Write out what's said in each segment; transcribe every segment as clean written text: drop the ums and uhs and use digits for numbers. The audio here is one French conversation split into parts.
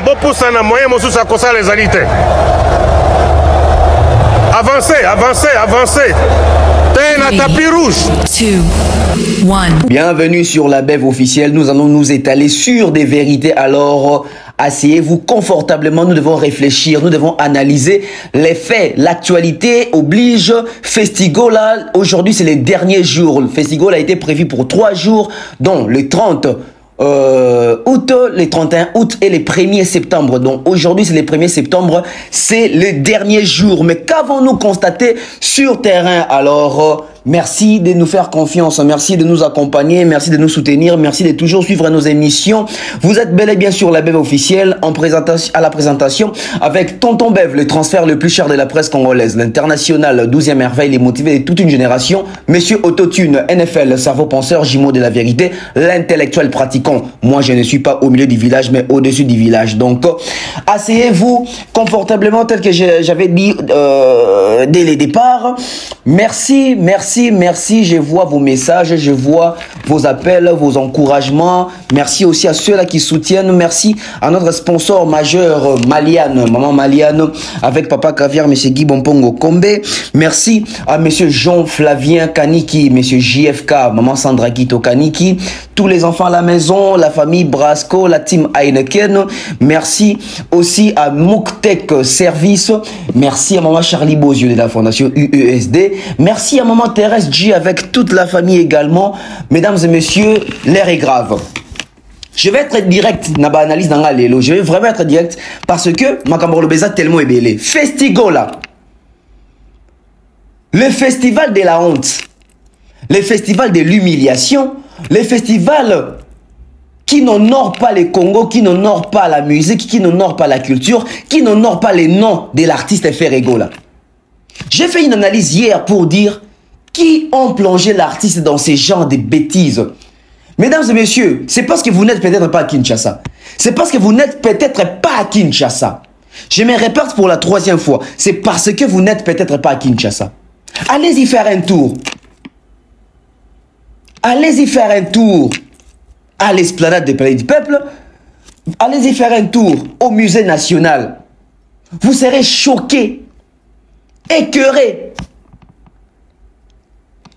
Bopusana, moyen mosusa kosa les alités. Avancez, avancez, avancez. T'es un tapis rouge. 2, 1. Bienvenue sur la Bev officielle. Nous allons nous étaler sur des vérités. Alors, asseyez-vous confortablement. Nous devons réfléchir. Nous devons analyser les faits. L'actualité oblige. Festigola, aujourd'hui, c'est les derniers jours. Le Festigola a été prévu pour 3 jours, dont le 30 août, les 31 août et les 1er septembre. Donc aujourd'hui c'est les 1er septembre, c'est les derniers jours. Mais qu'avons-nous constaté sur terrain? Alors merci de nous faire confiance, merci de nous accompagner, merci de nous soutenir, merci de toujours suivre nos émissions. Vous êtes bel et bien sur la Bev officielle en présentation, à la présentation avec Tonton Bev, le transfert le plus cher de la presse congolaise, l'international 12e merveille, les motivés de toute une génération, Monsieur Autotune, NFL, cerveau penseur, jumeau de la vérité, l'intellectuel pratiquant. Moi je ne suis pas au milieu du village mais au-dessus du village. Donc asseyez-vous confortablement tel que j'avais dit dès le départ. Merci, merci, merci. Je vois vos messages, je vois vos appels, vos encouragements. Merci aussi à ceux-là qui soutiennent. Merci à notre sponsor majeur, Maliane, Maman Maliane, avec Papa Caviar, Monsieur Guy Bompongo Kombe. Merci à Monsieur Jean-Flavien Kaniki, Monsieur JFK, Maman Sandra Kito Kaniki, tous les enfants à la maison, la famille Brasco, la team Heineken. Merci aussi à Mouktek Service. Merci à Maman Charlie Bozieux de la Fondation UESD. Merci à Maman Thérèse G avec toute la famille également. Mesdames et messieurs, l'air est grave. Je vais être direct dans l'analyse dans la lélo. Je vais vraiment être direct parce que Makamboro Beza tellement ébélé. Festigola. Le festival de la honte. Le festival de l'humiliation. Le festival qui n'honore pas les Congo, qui n'honore pas la musique, qui n'honore pas la culture, qui n'honore pas les noms de l'artiste Ferregola. J'ai fait une analyse hier pour dire qui ont plongé l'artiste dans ces genres de bêtises. Mesdames et messieurs, c'est parce que vous n'êtes peut-être pas à Kinshasa. C'est parce que vous n'êtes peut-être pas à Kinshasa. Je me répète pour la 3e fois. C'est parce que vous n'êtes peut-être pas à Kinshasa. Allez-y faire un tour. Allez-y faire un tour à l'esplanade des Palais du Peuple. Allez-y faire un tour au musée national. Vous serez choqués, écœurés.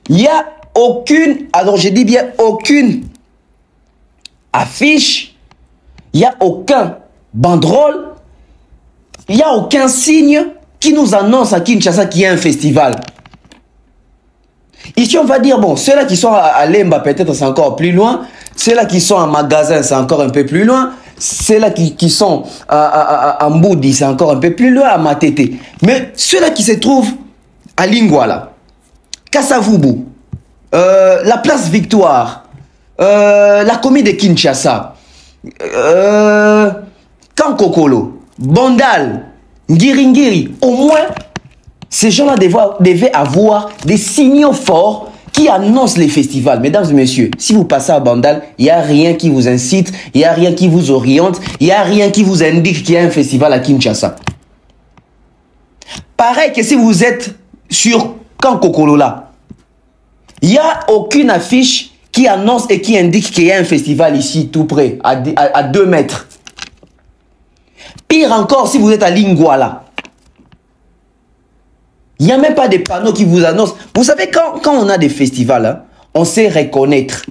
Il n'y a aucune, alors je dis bien aucune affiche, il n'y a aucun banderole, il n'y a aucun signe qui nous annonce à Kinshasa qu'il y a un festival. Ici, on va dire, bon, ceux-là qui sont à Lemba, peut-être c'est encore plus loin. Ceux-là qui sont en magasin, c'est encore un peu plus loin. Ceux-là qui sont à Mboudi, c'est encore un peu plus loin, à Matete. Mais ceux-là qui se trouvent à Lingwala, Kassavubu, la place Victoire, la commune de Kinshasa, Kankokolo, Bandal, Ngiringiri, au moins, ces gens-là devaient avoir des signaux forts qui annoncent les festivals. Mesdames et messieurs, si vous passez à Bandal, il n'y a rien qui vous incite, il n'y a rien qui vous oriente, il n'y a rien qui vous indique qu'il y a un festival à Kinshasa. Pareil que si vous êtes sur Kankokolo là, il n'y a aucune affiche qui annonce et qui indique qu'il y a un festival ici tout près, à 2 mètres. Pire encore, si vous êtes à Lingwala, il n'y a même pas de panneaux qui vous annoncent. Vous savez, quand on a des festivals, hein, on sait reconnaître.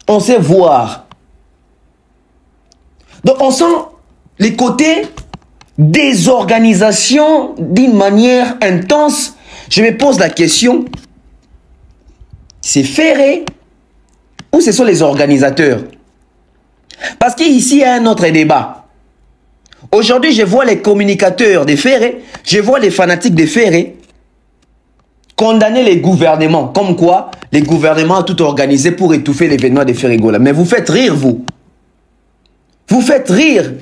On sait voir. Donc on sent les côtés désorganisation d'une manière intense. Je me pose la question, c'est Ferré ou ce sont les organisateurs? Parce qu'ici, il y a un autre débat. Aujourd'hui, je vois les communicateurs des Ferré, je vois les fanatiques des Ferré condamner les gouvernements. Comme quoi, les gouvernements ont tout organisé pour étouffer l'événement des Ferregola. Mais vous faites rire, vous. Vous faites rire.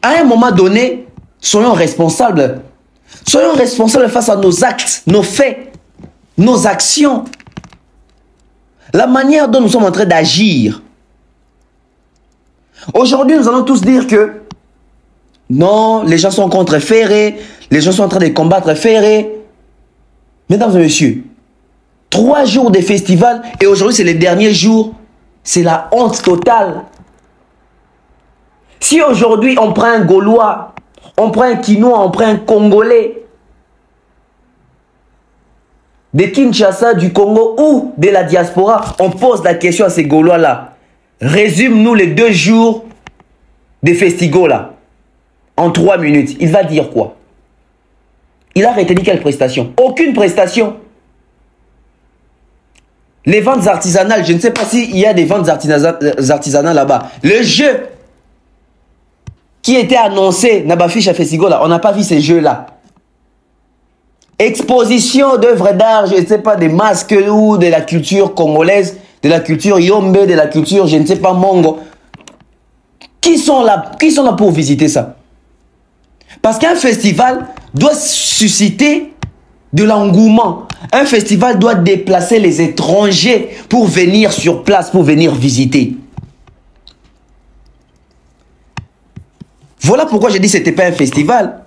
À un moment donné, soyons responsables. Soyons responsables face à nos actes, nos faits, nos actions. La manière dont nous sommes en train d'agir. Aujourd'hui, nous allons tous dire que Non, les gens sont contre Ferré. Les gens sont en train de combattre Ferré. Mesdames et messieurs, 3 jours de festival et aujourd'hui c'est les derniers jours. C'est la honte totale. Si aujourd'hui on prend un Gaulois, on prend un Quinois, on prend un Congolais, de Kinshasa, du Congo ou de la diaspora, on pose la question à ces Gaulois-là. Résume-nous les 2 jours de Festigo là, en 3 minutes. Il va dire quoi? Il a retenu quelle prestation? Aucune prestation. Les ventes artisanales, je ne sais pas s'il y a des ventes artisanales là-bas. Le jeu qui était annoncé, Nabafiche à Festigo là, on n'a pas vu ces jeux-là. Exposition d'œuvres d'art, je ne sais pas, des masques ou de la culture congolaise, de la culture yombe, de la culture, je ne sais pas, mongo. Qui sont là pour visiter ça? Parce qu'un festival doit susciter de l'engouement. Un festival doit déplacer les étrangers pour venir sur place, pour venir visiter. Voilà pourquoi j'ai dit que ce n'était pas un festival.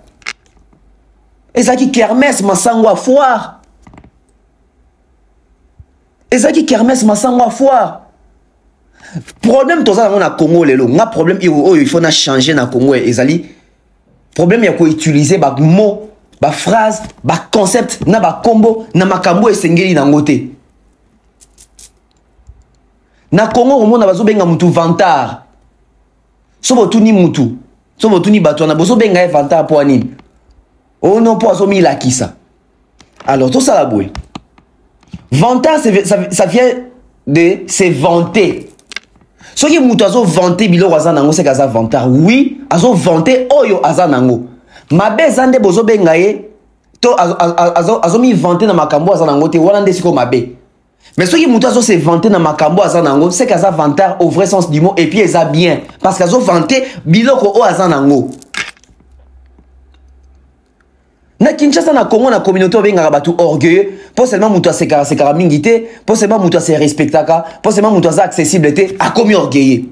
Et ça qui kermesse Massangwa foire. Et ça qui kermesse Massangwa foire. Problème tout ça dans le Congo lelo. Nga problème il faut changer na Congo ezali. Problème il faut utiliser ba mot, ba phrase, ba concept na ba combo na makambo esengeli na ngote. Na Congo on mona bazo benga mutu vantard. Sobo tuni mutu. Sobo tuni bato na bozo benga vantard pour anine. Oh non, pas somi la qui ça. Alors tout ça la bouille. Vantard ça vient de se vanter. Ce qui est azo vanté bilo wazanango c'est kaza vantard. Oui, azo vanté oyo azanango. Mabe zande bozo bengaye to azo mi vanté na makambo azanango te wala nde siko mabe. Mais ce qui est azo se vanté na makambo azanango c'est kaza vantard au vrai sens du mot et puis ça bien parce qu'azo vanté biloko o azanango. Na Kinshasa na Congo na communauté benga batu orgueilleux, pas seulement muto se karamingité, pas seulement muto se respectaka, pas seulement muto za accessibilité, a commis orgueilleux.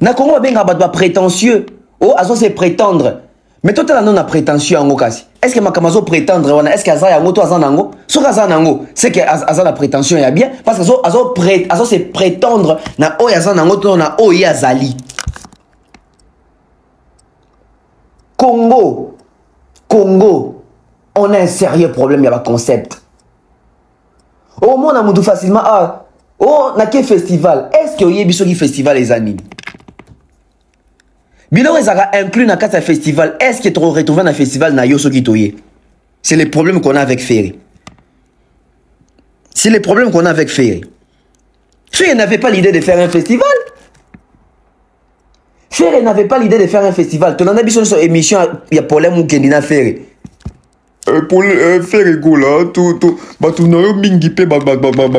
Na Congo benga batu prétentieux, oh azo se prétendre. Mais toi là non a prétentieux en okasi. Est-ce que makamazo prétendre wana, est-ce que aza ya ngoto aza nango? So aza nango, c'est que aza la prétention ya bien parce que azo se prétendre na o aza nango to na o yazali. Congo, on a un sérieux problème, il y a un concept. Au moins, on a facilement, on a quel festival? Est-ce qu'il y a un festival les amis? Bilo ils inclus dans un festival. Est-ce qu'il est retrouvé dans un festival na yoso kitoye? C'est les problèmes qu'on a avec Ferré. C'est les problèmes qu'on a avec Ferré. Ferré n'avait pas l'idée de faire un festival. Ferré n'avait pas l'idée de faire un festival. Tu en as vu sur son émission, il y a problème ou Kendina Ferré. Pour Ferré go là, tout n'as mingi pe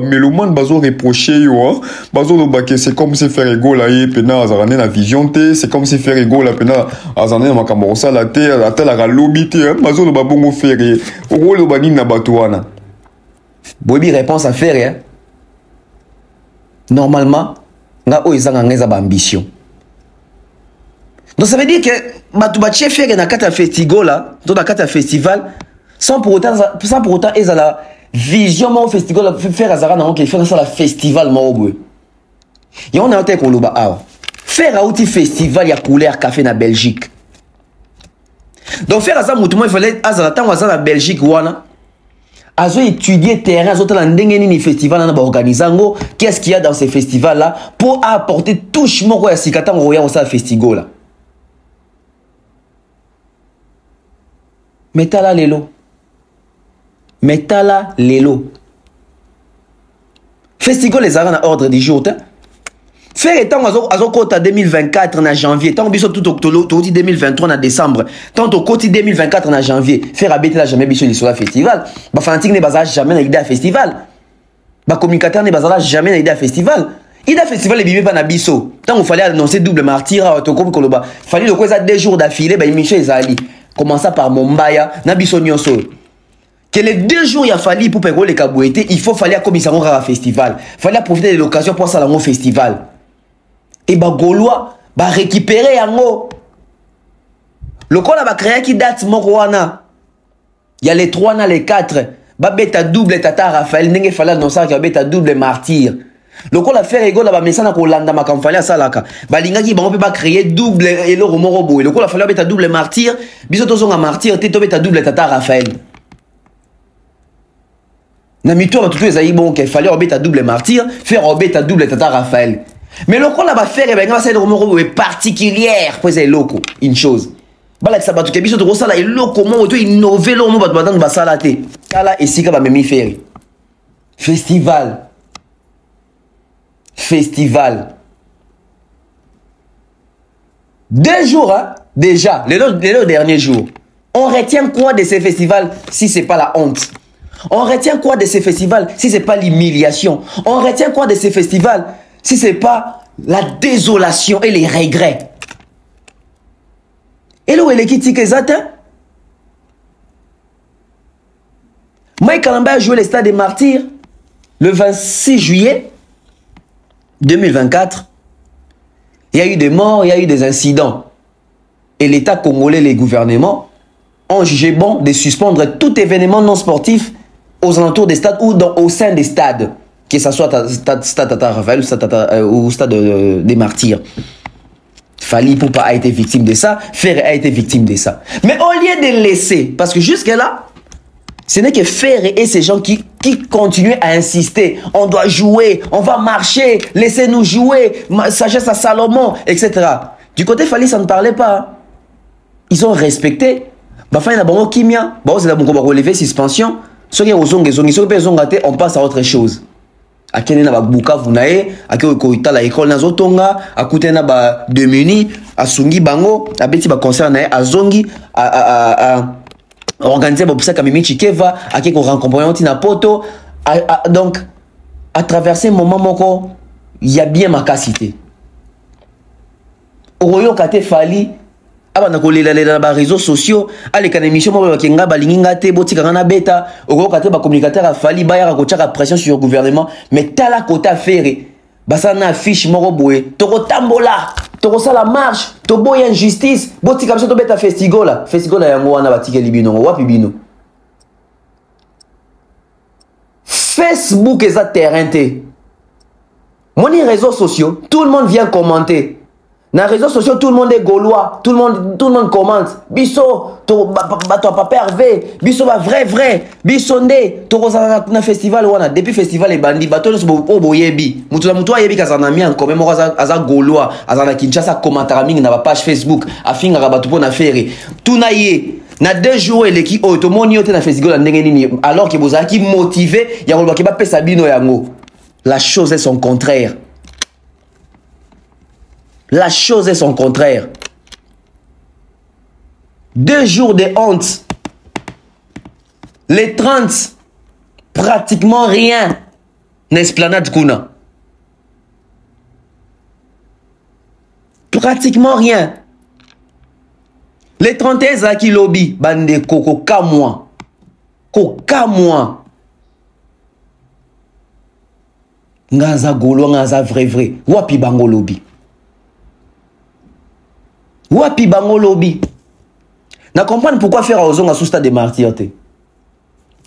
mélomane bazo reprocher yo, bazo que c'est comme si Ferré go là et pena azarane na vision té, c'est comme si Ferré go là pena azarane na makambo ça la té, la té la lobité, bazo lo babongo Ferré. Oko lo bani na batuana. Bobi réponse à Ferré. Hein? Normalement, nga o izanga ngeza ba ambition. Donc ça veut dire que Batoubaché fait un festival là, dans un festival, sans pour autant ils ont la vision au festival faire azara na qui faire ça la festival mo. Et on a été qu'on loba ah. Faire un festival il y a couleur café na Belgique. Donc faire ça mutumo il fallait azara tant azara na Belgique wana. Azo étudier terrain azo tala ndenge ni festival na ba organisango, qu'est-ce qu'il y a dans ces festivals là pour apporter touche moko ya sikata ngoya au ça festival là. Metala lelo. Metala lelo. Festival les arènes à ordre du jour. Faire étant à côté 2024 en janvier. Tant biso tout octobre, tout 2023 en décembre. Tant au côté 2024 en janvier. Faire habiter la jamais biso sur le festival. Bah fanatique ne basa jamais na idée à festival. Bah communicateur ne basa jamais na idée à festival. Il a festival les bibé pas na biso. Tant il fallait annoncer double martyr to comme koloba. Fallait le quoi ça 2 jours d'affilée bah émission ezali. Commençant par Mombaya, Nabiso Nyonso. Que les 2 jours il a fallu pour péro les cabouetés, il faut falloir comme un festival. Il fallait profiter de l'occasion pour ça dans mon festival. Et bah Gaulois, ba récupérer yango. Le col a créé qui date Mokwana. Il y a les 3 na les 4. Ba beta double tata Raphaël nenge fala non ça qui beta double martyr. Le col a fait rigolo ba mesana ko landa makamfali salaka. Ba linga ki ba ba créer double et le romoro boy. Le col a fallu beta double martyr. Biso to zonga martyr te to beta double tata Raphaël. Na mito ba tout les aïe bon qu'il fallait beta double martyr, faire beta double tata Raphaël. Mais le col a ba faire ben nga c'est le romoro boy particulière pour ces locaux une chose. Balak sabatu ke biso to sala eloko mo to innover lo mo batang basala te kala esika ba memi faire festival 2 jours hein, déjà les deux derniers jours. On retient quoi de ces festivals si c'est pas la honte? On retient quoi de ces festivals si c'est pas l'humiliation? On retient quoi de ces festivals si c'est pas la désolation et les regrets? Et là où elle est qui tique exact? Mike Kalamba a joué le Stade des Martyrs le 26 juillet 2024. Il y a eu des morts, il y a eu des incidents. Et l'État congolais, les gouvernements, ont jugé bon de suspendre tout événement non sportif aux alentours des stades ou au sein des stades. Que ce soit stade Tata Raphaël ou stade des Martyrs. Fali Poupa a été victime de ça, Ferre a été victime de ça. Mais au lieu de laisser, parce que jusque-là, ce n'est que Ferre et ces gens qui continuent à insister. On doit jouer, on va marcher, laissez-nous jouer, sagesse à Salomon, etc. Du côté Fali, ça ne parlait pas. Ils ont respecté. Bafay na bango kimia, c'est la bongo ba relever suspension. Ceux qui ont on passe à autre chose. Akene na ba Bukavu nae, akeo ko itala école na zotonga, akute na ba demuni, asungi bango, abeti ba concert nae azongi a organiser ba busaka mimi chikeva, akeko rencontrer na poto, donc à traverser moment moko, il y a bien ma capacité. Oroyo kate Fali abana ko lela na ba réseaux sociaux ale kana émission mo ba kenga ba linginga te botika kana beta oko kate ba communicateur a Fali ba ya ko tchaka pression sur le gouvernement mais tala kota faire basa na affiche moko boye toko tambola toko sala marche to boye injustice botika biso to beta festival yango wana batike libino wapi bino Facebook eza terrain te moni réseaux sociaux tout le monde vient commenter. Dans les réseaux sociaux, tout le monde est gaulois, tout le monde commente. Bisso, bato papa Hervé, bisso ba vrai, bisso ndé, to na festival wana, depuis festival et bandi, bato no bo boyebi. Mutu yebi kazana mi en commun mo aza gaulois, azana Kinshasa commentaire mingi na ba page Facebook, afinga ka bato pona faire. Tout na ye. Na 2 jours et qui automoni yote na festival ndenge nini alors que bozaki motivé, ya ko ba pesa bino yango. La chose est son contraire. La chose est son contraire. 2 jours de honte. Les 30, pratiquement rien. N'esplanade Kuna. Pratiquement rien. Les 31 Zaki Lobby, bande Koko Kamwa. Kokamwa. Ngaza Golo, Ngaza vrai. Wapi Bango Lobby. Wapi bango lobby. Na comprendre pourquoi faire à Ozonga sous stade des Martyrs.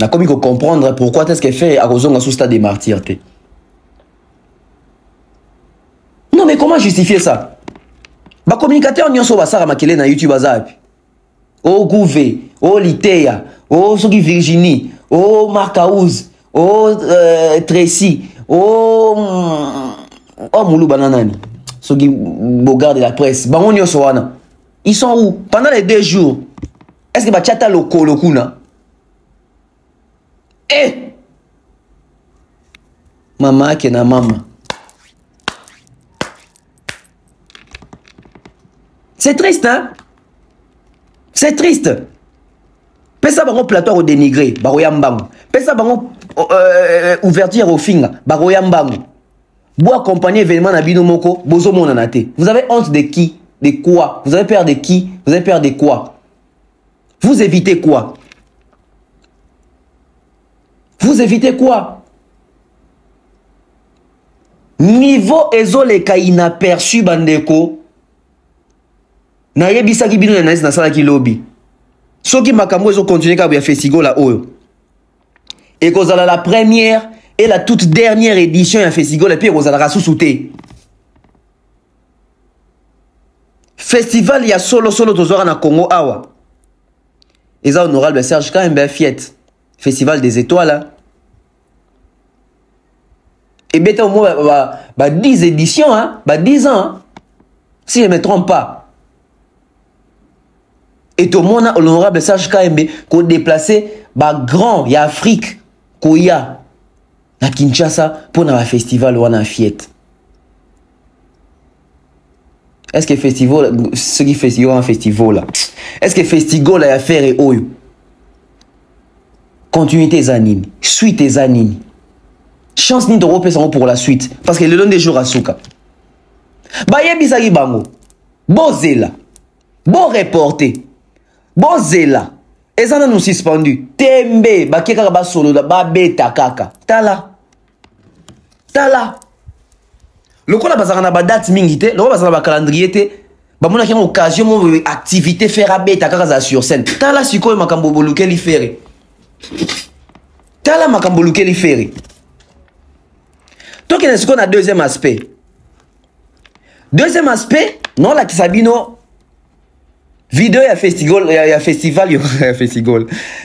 Na comme il faut comprendre pourquoi est-ce qu'elle fait à Ozonga sous stade des Martyrs. Non mais comment justifier ça? Ba communicateur nyonso basara makele na YouTube azapi. O Gouvé, o Litea, o Soki Virginie, o Marcaouz, o Tracy, o Moulou Bananani. Ceux qui regardent la presse, ils sont où? Pendant les 2 jours, est-ce que Bachata le kolokuna? Eh! Maman qui na maman. C'est triste, hein? C'est triste. Pesa bango plateau au dénigré, baroyambango. Pesa bango ouverture au finger, baroyambango. Vous accompagnez événement na bino moko, bozo monanate. Vous avez honte de qui? De quoi? Vous avez peur de qui? Vous avez peur de quoi? Vous évitez quoi? Vous évitez quoi? Niveau ezoleka inaperçu bandeko, nayebisaki bino na nasi nasalaki lobby soki makambo ezo continuer ka ya festival la oyo ekozala la première et la toute dernière édition ya festival et puis ekozala susu te festival ya solo tozwaka na Congo awa eza honorable Serge Kaembe Fiet festival des étoiles et beta au moins 10 éditions hein 10 ans hein? Si je ne me trompe pas. Et tout le monde a l'honorable Serge Kaembe qu'on déplacé grand y a Afrique koya na Kinshasa pour un festival ou un fiette. Est-ce que festival ce qui festival un festival là est-ce que festival a faire et oyo continuité zanini suite zanini chance ni d'Europe pour la suite parce que le long des jours à Souka bayebisaki bango bozela bon reporter bozela ezana nous suspendu tembe bakeka ba solo da ba beta kaka tala lokola bazaka na ba date mingi te lokola bazaka ba calendrier te ba mona ki occasion mo activité faire beta kaka za sur scène tala sikoyo makambo bolukeli fere tala makambo bolukeli fere donc il y a un deuxième aspect. Deuxième aspect, non la Kisabino vidéo ya festival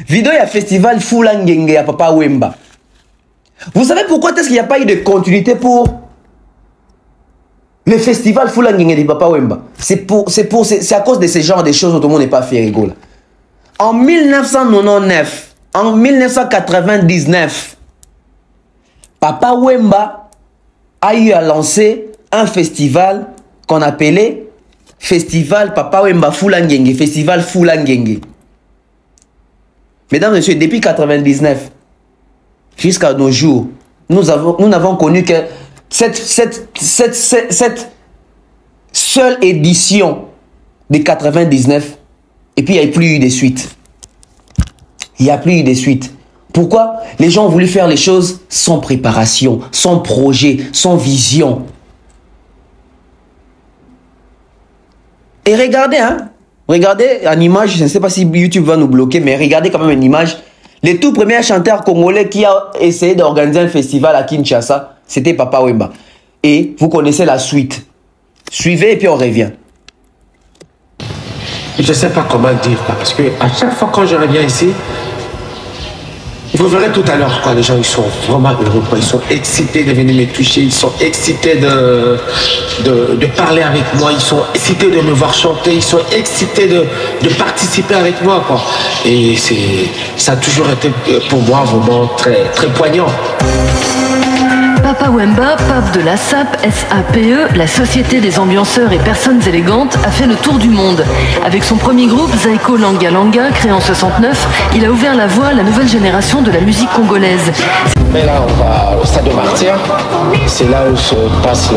vidéo ya festival Fulangenge ya Papa Wemba. Vous savez pourquoi est-ce qu'il n'y a pas eu de continuité pour le festival Fulangenge de Papa Wemba? C'est à cause de ce genre de choses dont tout le monde n'est pas fait rigoler. En 1999, en 1999, Papa Wemba a eu à lancer un festival qu'on appelait Festival Papa Wemba Fulangenge, Festival Fulangenge. Mesdames et messieurs, depuis 1999 jusqu'à nos jours, nous n'avons connu que cette seule édition de 99 et puis il n'y a plus eu de suite. Il n'y a plus eu de suite. Pourquoi? Les gens ont voulu faire les choses sans préparation, sans projet, sans vision. Et regardez, hein, regardez une image, je ne sais pas si YouTube va nous bloquer, mais regardez quand même une image. Le tout premier chanteur congolais qui a essayé d'organiser un festival à Kinshasa, c'était Papa Wemba. Et vous connaissez la suite. Suivez et puis on revient. Je ne sais pas comment dire, parce que à chaque fois quand je reviens ici, vous verrez tout à l'heure, les gens ils sont vraiment heureux, ils sont excités de venir me toucher, ils sont excités de parler avec moi, ils sont excités de me voir chanter, ils sont excités de participer avec moi, quoi. Et ça a toujours été pour moi vraiment très, très poignant. Papa Wemba, pape de la SAP, SAPE, la Société des ambianceurs et personnes élégantes, a fait le tour du monde. Avec son premier groupe, Zaiko Langa Langa, créé en 69, il a ouvert la voie à la nouvelle génération de la musique congolaise. Mais là, on va au Stade de Martyr. C'est là où se passe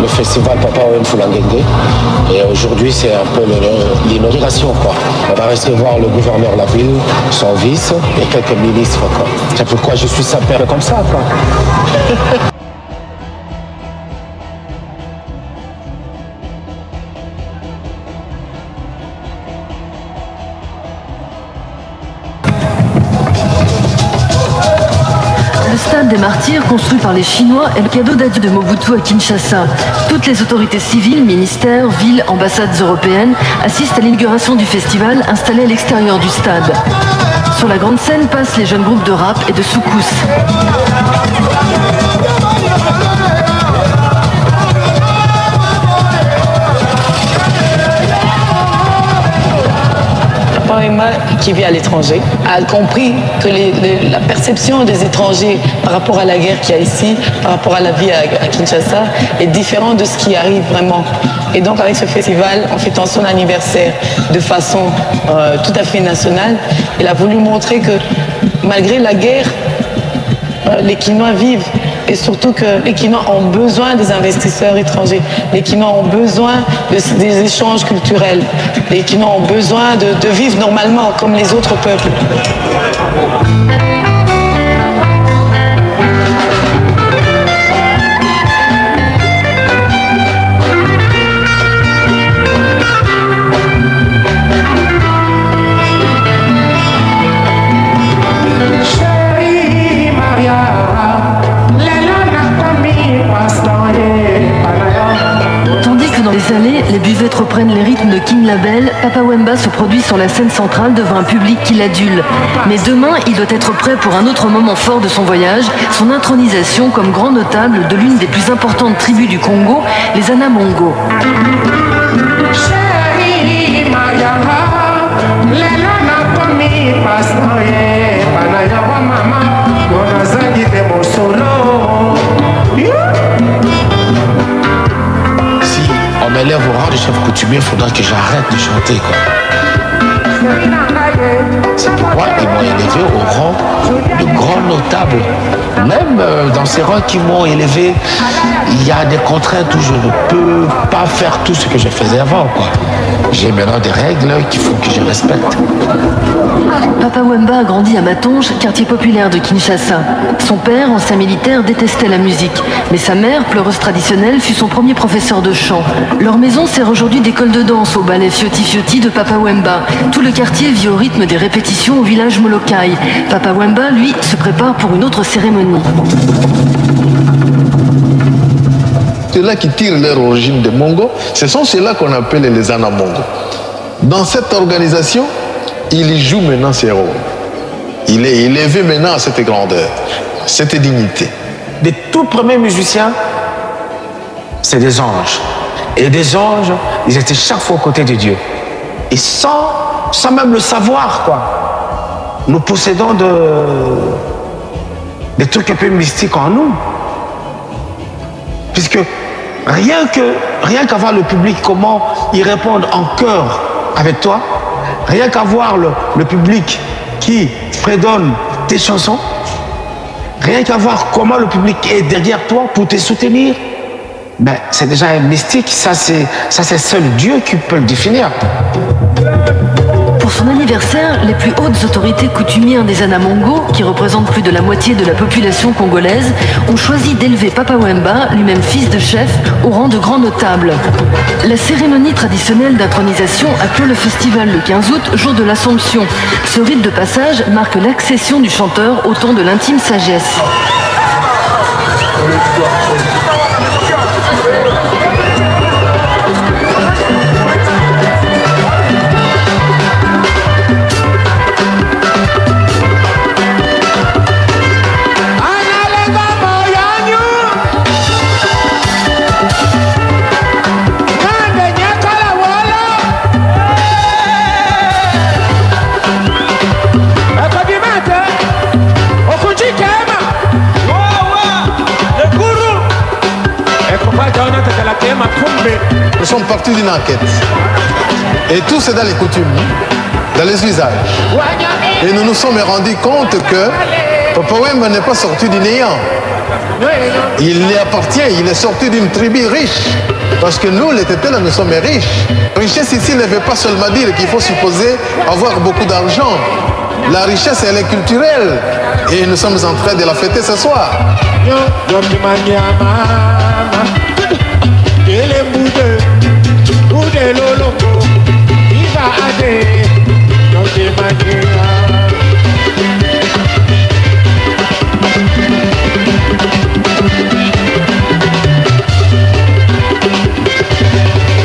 le festival Papa Wemba Fulangenge. Et aujourd'hui, c'est un peu l'inauguration, quoi. On va recevoir le gouverneur de la ville, son vice et quelques ministres, quoi. C'est pourquoi je suis sapé comme ça, quoi. Le stade des Martyrs, construit par les Chinois, est le cadeau d'adieu de Mobutu à Kinshasa. Toutes les autorités civiles, ministères, villes, ambassades européennes assistent à l'inauguration du festival installé à l'extérieur du stade. Sur la grande scène passent les jeunes groupes de rap et de soukous. Qui vit à l'étranger a compris que la perception des étrangers par rapport à la guerre qu'il y a ici, par rapport à la vie à Kinshasa, est différente de ce qui arrive vraiment. Et donc avec ce festival, en fêtant son anniversaire de façon tout à fait nationale, il a voulu montrer que malgré la guerre, les Kinois vivent. Et surtout que les Kinois ont besoin des investisseurs étrangers. Les Kinois ont besoin des échanges culturels. Les Kinois ont besoin de vivre normalement comme les autres peuples. Installé, les buvettes reprennent les rythmes de King Label, Papa Wemba se produit sur la scène centrale devant un public qui l'adule. Mais demain, il doit être prêt pour un autre moment fort de son voyage, son intronisation comme grand notable de l'une des plus importantes tribus du Congo, les Anamongo. On m'élève au rang de chef coutumier, il faudra que j'arrête de chanter, quoi. C'est pourquoi ils m'ont élevé au rang de grand notable. Même dans ces rangs qui m'ont élevé, il y a des contraintes où je ne peux pas faire tout ce que je faisais avant, quoi. J'ai maintenant des règles qu'il faut que je respecte. Papa Wemba a grandi à Matonge, quartier populaire de Kinshasa. Son père, ancien militaire, détestait la musique. Mais sa mère, pleureuse traditionnelle, fut son premier professeur de chant. Leur maison sert aujourd'hui d'école de danse au ballet Fioti Fioti de Papa Wemba. Tout le quartier vit au rythme des répétitions au village Molokai. Papa Wemba, lui, se prépare pour une autre cérémonie. Ceux-là qui tirent leur origine des Mongo, ce sont ceux-là qu'on appelle les Anamongo. Dans cette organisation, il y joue maintenant ses rôles. Il est élevé maintenant à cette grandeur, cette dignité. Les tout premiers musiciens, c'est des anges. Et des anges, ils étaient chaque fois aux côtés de Dieu. Et sans même le savoir, quoi. Nous possédons des trucs un peu mystiques en nous. Puisque rien qu'à voir le public, comment ils répondent en chœur avec toi, rien qu'à voir le public qui fredonne tes chansons, rien qu'à voir comment le public est derrière toi pour te soutenir, ben, c'est déjà un mystique. Ça, c'est seul Dieu qui peut le définir. Pour son anniversaire, les plus hautes autorités coutumières des Anamongo, qui représentent plus de la moitié de la population congolaise, ont choisi d'élever Papa Wemba, lui-même fils de chef, au rang de grand notable. La cérémonie traditionnelle d'intronisation a clos le festival le 15 août, jour de l'Assomption. Ce rite de passage marque l'accession du chanteur au ton de l'intime sagesse. Nous sommes partis d'une enquête. Et tout c'est dans les coutumes, dans les usages. Et nous nous sommes rendus compte que Papa Wemba n'est pas sorti du néant. Il y appartient, il est sorti d'une tribu riche. Parce que nous, les Tétés, là, nous sommes riches. Richesse ici ne veut pas seulement dire qu'il faut supposer avoir beaucoup d'argent. La richesse, elle est culturelle. Et nous sommes en train de la fêter ce soir.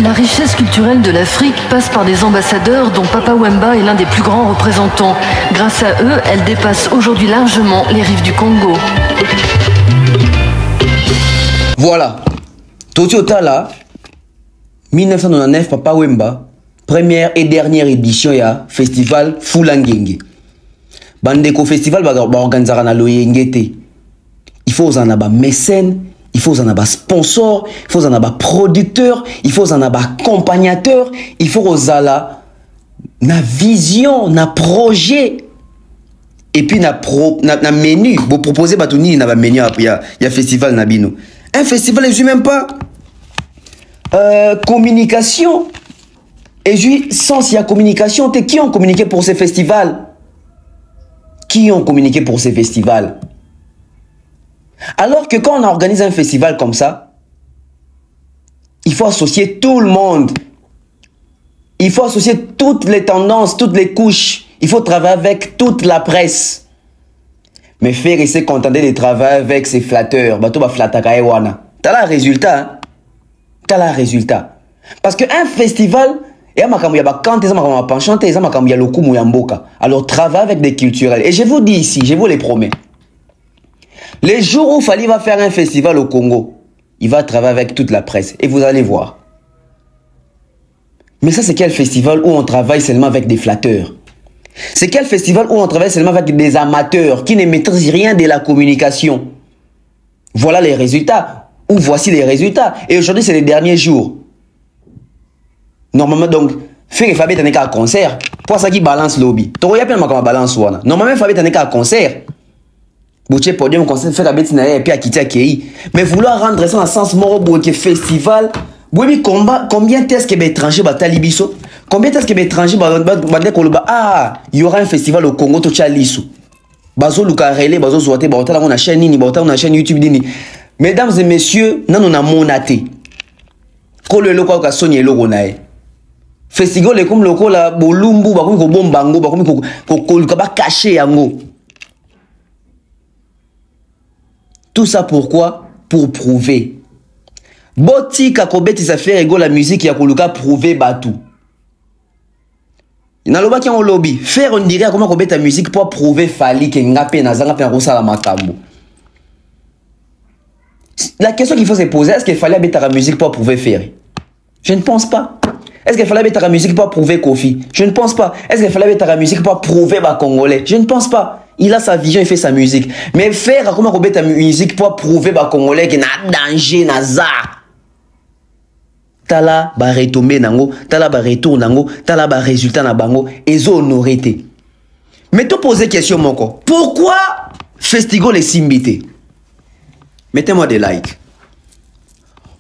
La richesse culturelle de l'Afrique passe par des ambassadeurs dont Papa Wemba est l'un des plus grands représentants. Grâce à eux, elle dépasse aujourd'hui largement les rives du Congo. Voilà. Totiota là, 1999, Papa Wemba, première et dernière édition ya festival Fulangenge. Bandeko festival ba organiser na loyengete. Il faut en avoir mécène, il faut en avoir sponsor, il faut en avoir producteur, il faut en avoir accompagnateur, il faut osala na vision, na projet. Et puis na menu, vous proposez batuni na menu ya festival nabino. Un festival, je même pas communication. Et je sans il y a communication, qui ont communiqué pour ces festivals? Qui ont communiqué pour ces festivals? Alors que quand on organise un festival comme ça, il faut associer tout le monde. Il faut associer toutes les tendances, toutes les couches. Il faut travailler avec toute la presse. Mais faire et se contenter de travailler avec ses flatteurs, bateau ba flatter kaewana. T'as le résultat, hein? T'as le résultat. Parce qu'un festival, il y a makambo ya bakante, il y a makambo ya penchante, il y a makambo ya lokumu ya mboka. Alors travaille avec des culturels. Et je vous dis ici, je vous les promets. Les jours où Fally va faire un festival au Congo, il va travailler avec toute la presse. Et vous allez voir. Mais ça, c'est quel festival où on travaille seulement avec des flatteurs? C'est quel festival où on travaille seulement avec des amateurs qui ne maîtrisent rien de la communication? Voilà les résultats. Ou voici les résultats. Et aujourd'hui, c'est les derniers jours. Normalement, donc, faire les Fabien un concert. Pour ça qui balance lobby. Tu vois, il y a plein de balance. Normalement, Fabien un concert. Boucher podium concert faire la bête et puis à quitter à Kei. Mais vouloir rendre ça en sens moro que festival. Oui, combien d'est-ce que l'étranger va talibiso? Combien d'est-ce que l'étranger va ah, il y aura un festival au Congo, to Chalisu. Bazo Lukarele, Bazo Zouate, Baota, on a chaîne Nini, Baota, on a chaîne YouTube Nini. Mesdames et messieurs, non, on a monaté. Kolo le quoi, Sonye Logonae. Festival est comme le coup la Bolumbu, Bakoumi ko bombango, Bakoumi ko caché yango. Tout ça pourquoi? Pour prouver. Boti kakobeti ça fait ego la musique ya koluka prouver batou. Na loba ki en lobby, faire on dirait comment kobeti la musique pour prouver Fally que ngape na zanga pe na makambo. La question qu'il faut se poser, est-ce qu'il fallait mettre la musique pour prouver faire? Je ne pense pas. Est-ce qu'il fallait mettre la musique pour prouver Kofi? Je ne pense pas. Est-ce qu'il fallait mettre la musique pour prouver ba Congolais? Je ne pense pas. Il a sa vision, il fait sa musique. Mais faire comment on met ta musique pour prouver ba Congolais qu'il y a danger, naza. Tala ba retomber nango, tala ba retour nango, tala ba résultat na bango, ezo honorité. Mais te poser question moko. Pourquoi Festival est simbité? Mettez-moi des likes.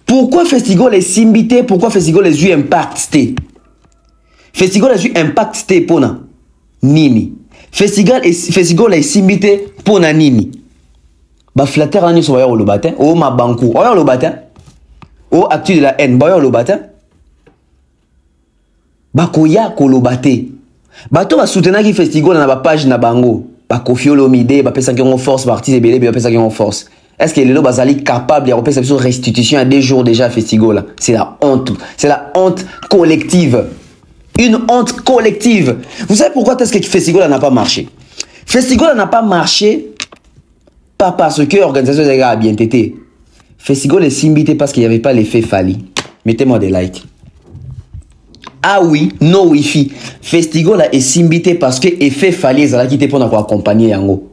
Pourquoi Festival est simbité? Pourquoi Festival est eu impact? Festival est eu impact pour na nini? Festival est simbité pour na nini? Ba flatter ani so ya le batin, o ma banku, o ya le batin. O actu de la haine, ba ya le batin. Ba koya ko le batin. Ba to ba soutenir ki Festival na ba page na bango. Ba Koffi Olomide, ba pesa ki on force, ba artiste belé, ba pesa ki on force. Est-ce que les gens sont capables de repérer cette restitution à des jours déjà à Festival? C'est la honte. C'est la honte collective. Une honte collective. Vous savez pourquoi est-ce que Festival n'a pas marché? Festival n'a pas marché pas parce que l'organisation des gars a bien été. Festival est simbité parce qu'il n'y avait pas l'effet Fally. Mettez-moi des likes. Ah oui, no wifi. Festival est simbité parce que l'effet Fally est quitté pour nous accompagner yango.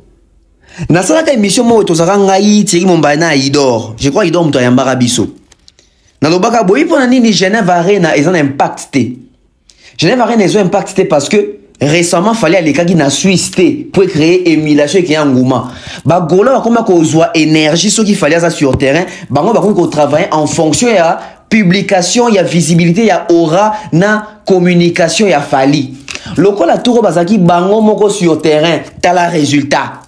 Na salaka émission mo tozaka ngai Thierry Mombana Idor. Je crois Idor mto yambara biso. Na lobaka boyi pona nini Genève Arena ils ont impacté. Genève Arena ils ont impacté parce que récemment fallait aller kaki na Suisse pour créer émulation qui engouement. Ba gola comme ko zwa énergie ce qu'il fallait ça sur terrain, bango ba ko travailler en fonction ya publication, ya visibilité, ya aura na communication ya Fally. Lokola touro bazaki bango moko sur terrain, tala résultat.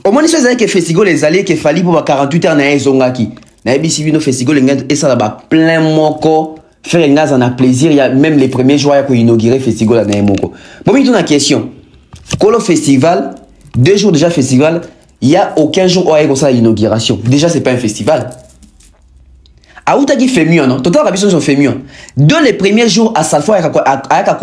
Au moins, c'est que Festival les allés que Fally pour 48 heures na ezongaki. Na ebisi bino Festival et ça là plein moko faire ngaz en a plaisir, il y a même les premiers jours pour inaugurer Festival na moko. Bon, mais une question. Kolo Festival, 2 jours déjà Festival, il y a aucun jour où il y a ça l'inauguration. Déjà c'est pas un festival. Aouta qui fait mieux non? Total Rabison sont fait mieux. Dans les premiers jours à Salfo a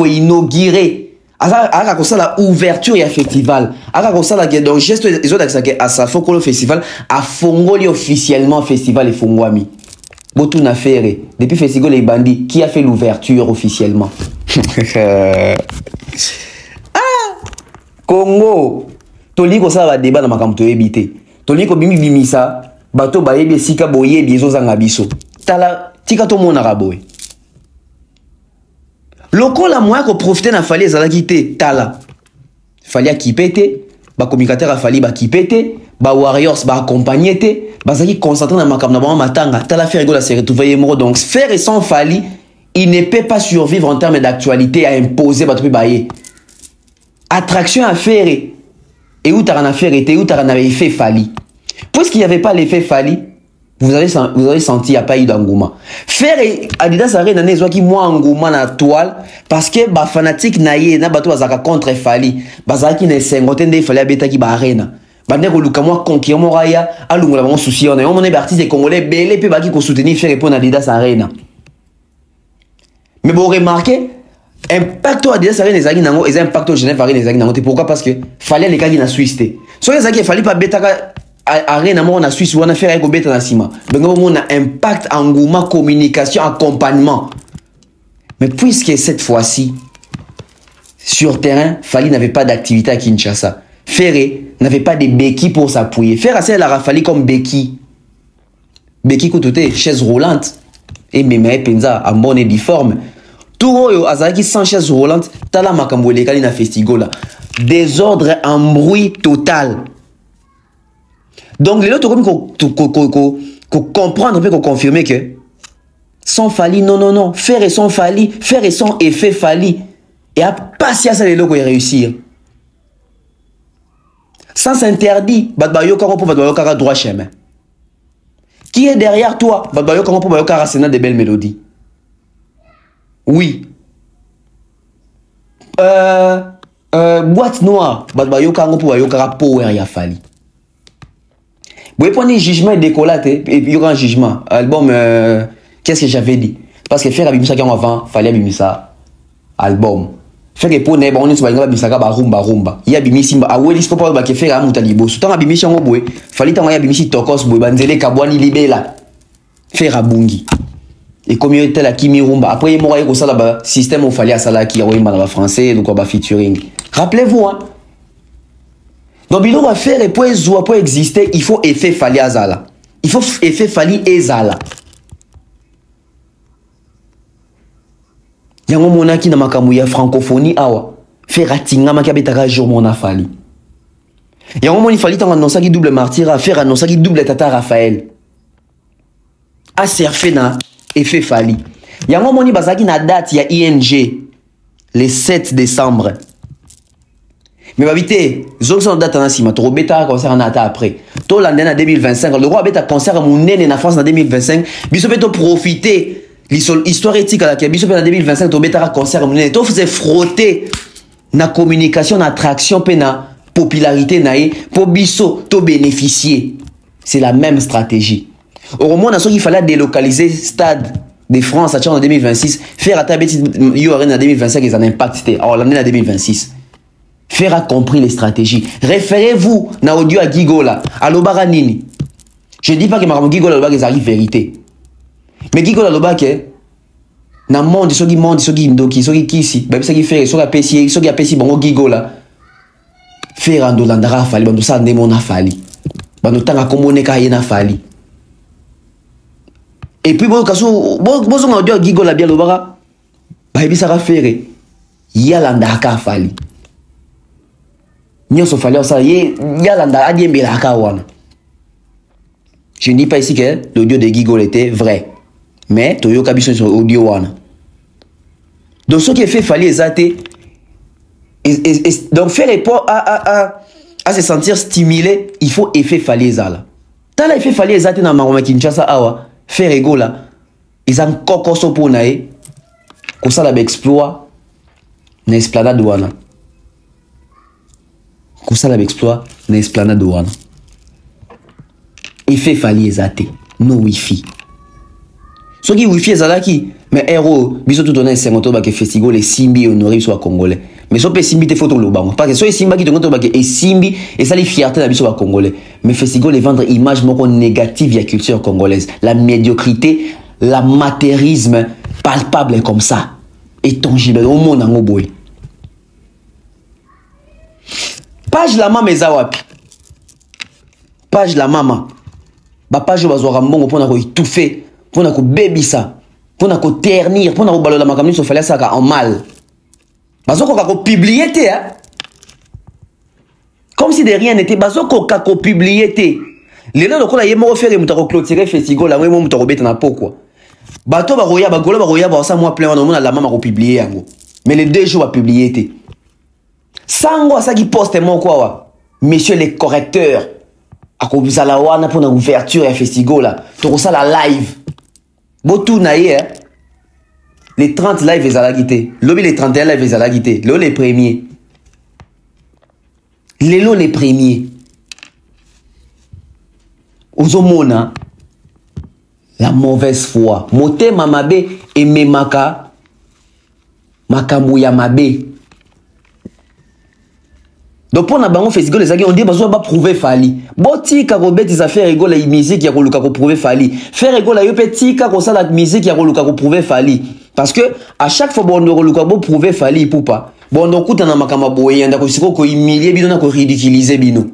inauguré. Aka kosa la ouverture ya festival. Aka kosa la donc geste les autres à sa faut que le festival a fongoli officiellement festival et fongwami. Botou na faire depuis festival les bandits qui a fait l'ouverture officiellement. Ah Congo. Toli ko ça va débat na makamto ebité. Toli ko bimi bimisa bato ba yebi sika boye bizo zanga biso. Tala tika to mona raboy. Loko la moyen ko profiter na Fally ezala kité tala. Fally a kipete, ba communicateur a Fally ba kipete, ba warriors ba accompagner té, ba zaki concentrer na makam na ba matanga, tala faire rigola se retrouver moro donc faire et sans Fally, il ne peut pas survivre en termes d'actualité à imposer ba truc baye. Attraction à faire et où t'as rien à faire et où t'as rien à effet Fally. Puisqu'il n'y avait pas l'effet Fally, vous avez senti qu'il n'y a pas eu d'engouement. Faire Adidas Arena n'est pas moi engouement na toile parce que ba fanatique naie na bato bazaka contre Fally. Bazaki ne sengote nde Fally abeta ki ba arena. Bande ko luka moi conquérir mo raya alungola bango souci on est artiste congolais belé pe baki ko soutenir faire pour Adidas Arena. Mais vous remarquez, impact à déjà ça les amis nango, et impact au Genève les amis nango. Pourquoi? Parce que fallait les cas qui na Suisse. Soit les amis fallait pas bêta à rien na na Suisse ou on a fait avec bêta na Sima. Mais on a impact engouement, communication, accompagnement. Mais puisque cette fois-ci sur terrain, Fali n'avait pas d'activité à Kinshasa. Ferré n'avait pas de béquilles pour s'appuyer. Ferré c'est la Fali comme béquille. Béquille côté chaise roulante et même penza en bonne et difforme. Tout oyo azaki sans chaise roulante, tala makambo lekali na festival là. Désordre, embrouille total. Donc les autres comme comprendre peut confirmer que sans Fali non Ferré sans Fali, Ferré sans effet Fali et à passer à ça les locaux et réussir. Sans interdit, badbayo karo pour badbayo kara droit chemin. Qui est derrière toi? Badbayo karo pour badbayo kara sénat des belles mélodies. Oui. Boîte noire, badbayo karo pour badbayo kara power ya Fali. Vous prenez jugement et décollate et puis il y aura un jugement. Album, qu'est-ce que j'avais dit? Parce que faire abimisa quand avant, fallait abimisa album. Faire que pour n'importe on est sur la abimisa ka rumba. Il y a abimisi a weli spo pas que faire amuta libo. Soutant abimisi en boue. Fallait tant abimisi tokos boue banzele kabwani libela. Faire abungi. Et comme il était la kimi rumba. Après il m'aurait ça là-bas système où fallait à ça là qui a dans français donc quoi featuring. Rappelez-vous hein. Donc, il va faire et pour exister, il faut effet Fali Azala. Il faut effet Fali Ezala. Il y a un moment qui n'a pas de francophonie, faire ratinga ma kabetara jour mon Fali. Il y a un moment il fallait annoncer qui double martyr, faire annoncer qui double tata Raphaël. A surfer na effet Fali. Il y a un moment il bazaki na date il y a ING le 7 décembre. Mais babité, zone date en sima, trop bêta concert en ata après. Tout l'année en 2025, le roi bêta concert mon nez en France en 2025. Biso bêta profiter l'histoire éthique à laquelle biso bêta en 2025 to bêta concert mon nez. To faisait frotter na communication, na attraction, na popularité nae pour biso to bénéficier. C'est la même stratégie. Au moins, il fallait délocaliser stade de France à en 2026, faire à tabeti Yorin en 2025 ils en impacté. Alors l'année en 2026. Faire a compris les stratégies. Référez-vous na audio à Gigola, à Lobara Nini. Je ne dis pas que Maram Gigola Lobara arrive vérité. Mais Gigola Lobara que na monde ceux qui ndoki, ceux qui kisi, bah ça qui fait, ceux qui apprécient bon Gigola. Faire ando landara fali, bando sa ndemo na fali. Bando tanga komone ka yena fali. Et puis bon kaso bon son audio à Gigola bien Lobara. Bah ça va faire. Ya landaka fali. Je ne dis pas ici que l'audio de Gigol était vrai. Mais Toyo Kabisson sur audio wana. Donc ce qui est fait fallait exater. Donc faire rapport à se sentir stimulé, il faut effet fallait exala. Tant l'effet fallait exater dans Maroma Kinshasa awa, faire ego là. Ils ont kokoso pour nae. Comme ça la exploit na esplanade wana. Comme ça, l'exploit na esplanade wana. Effet Fali ezate. No wifi. Ce qui wifi ezalaki. Mais héros, biso tout donné 50 ba que festival les simbi honoré soit congolais. Mais so pe simbi te photo lobango. Parce que so simba qui te ngoto ba que simbi et ça les fierté na biso ba congolais. Mais festival les vendre image moko négative ya culture congolaise. La médiocrité, l'amateurisme palpable comme ça. Et tangible au monde en boy. Page la maman ezawapi. Page la maman. Ba page bazora mbongo pona ko étouffer, pona ko bebisa, pona ko ternir, pona ko balola makamni so fallait ça en mal. Bazoko ko publier té hein. Comme si de rien n'était bazoko ko publier té. Lelo lokola yemo faire mutako clôturer festival la mo mutako beta na pokwa. Bato ba roya ba golo ba roya ba ça moi plein on a la maman ko publier yango. Mais les 2 jours va publier té. Sango ça qui poste mon quoi monsieur les correcteurs à cause de la wana pour l'ouverture et festival là pour ça la live botou naïe les 30 live les ala guité lobby les 31 live les ala guité les premiers les premiers ozomona la mauvaise foi moté mamabe et memaka makambo ya mabe. Donc pour na bango festival les on dit bazo ba prouver fali. Boti ka robet ils affaire rigole la musique ya ko luka ko prouver fali. Faire rigole yo petit ka ko ça la musique ya ko luka ko prouver fali. Parce que à chaque fois bon on luka bo prouver fali pour pas. Bon donc kuta na makama boye nda ko siko ko humilier bino na ko ridiculiser bino.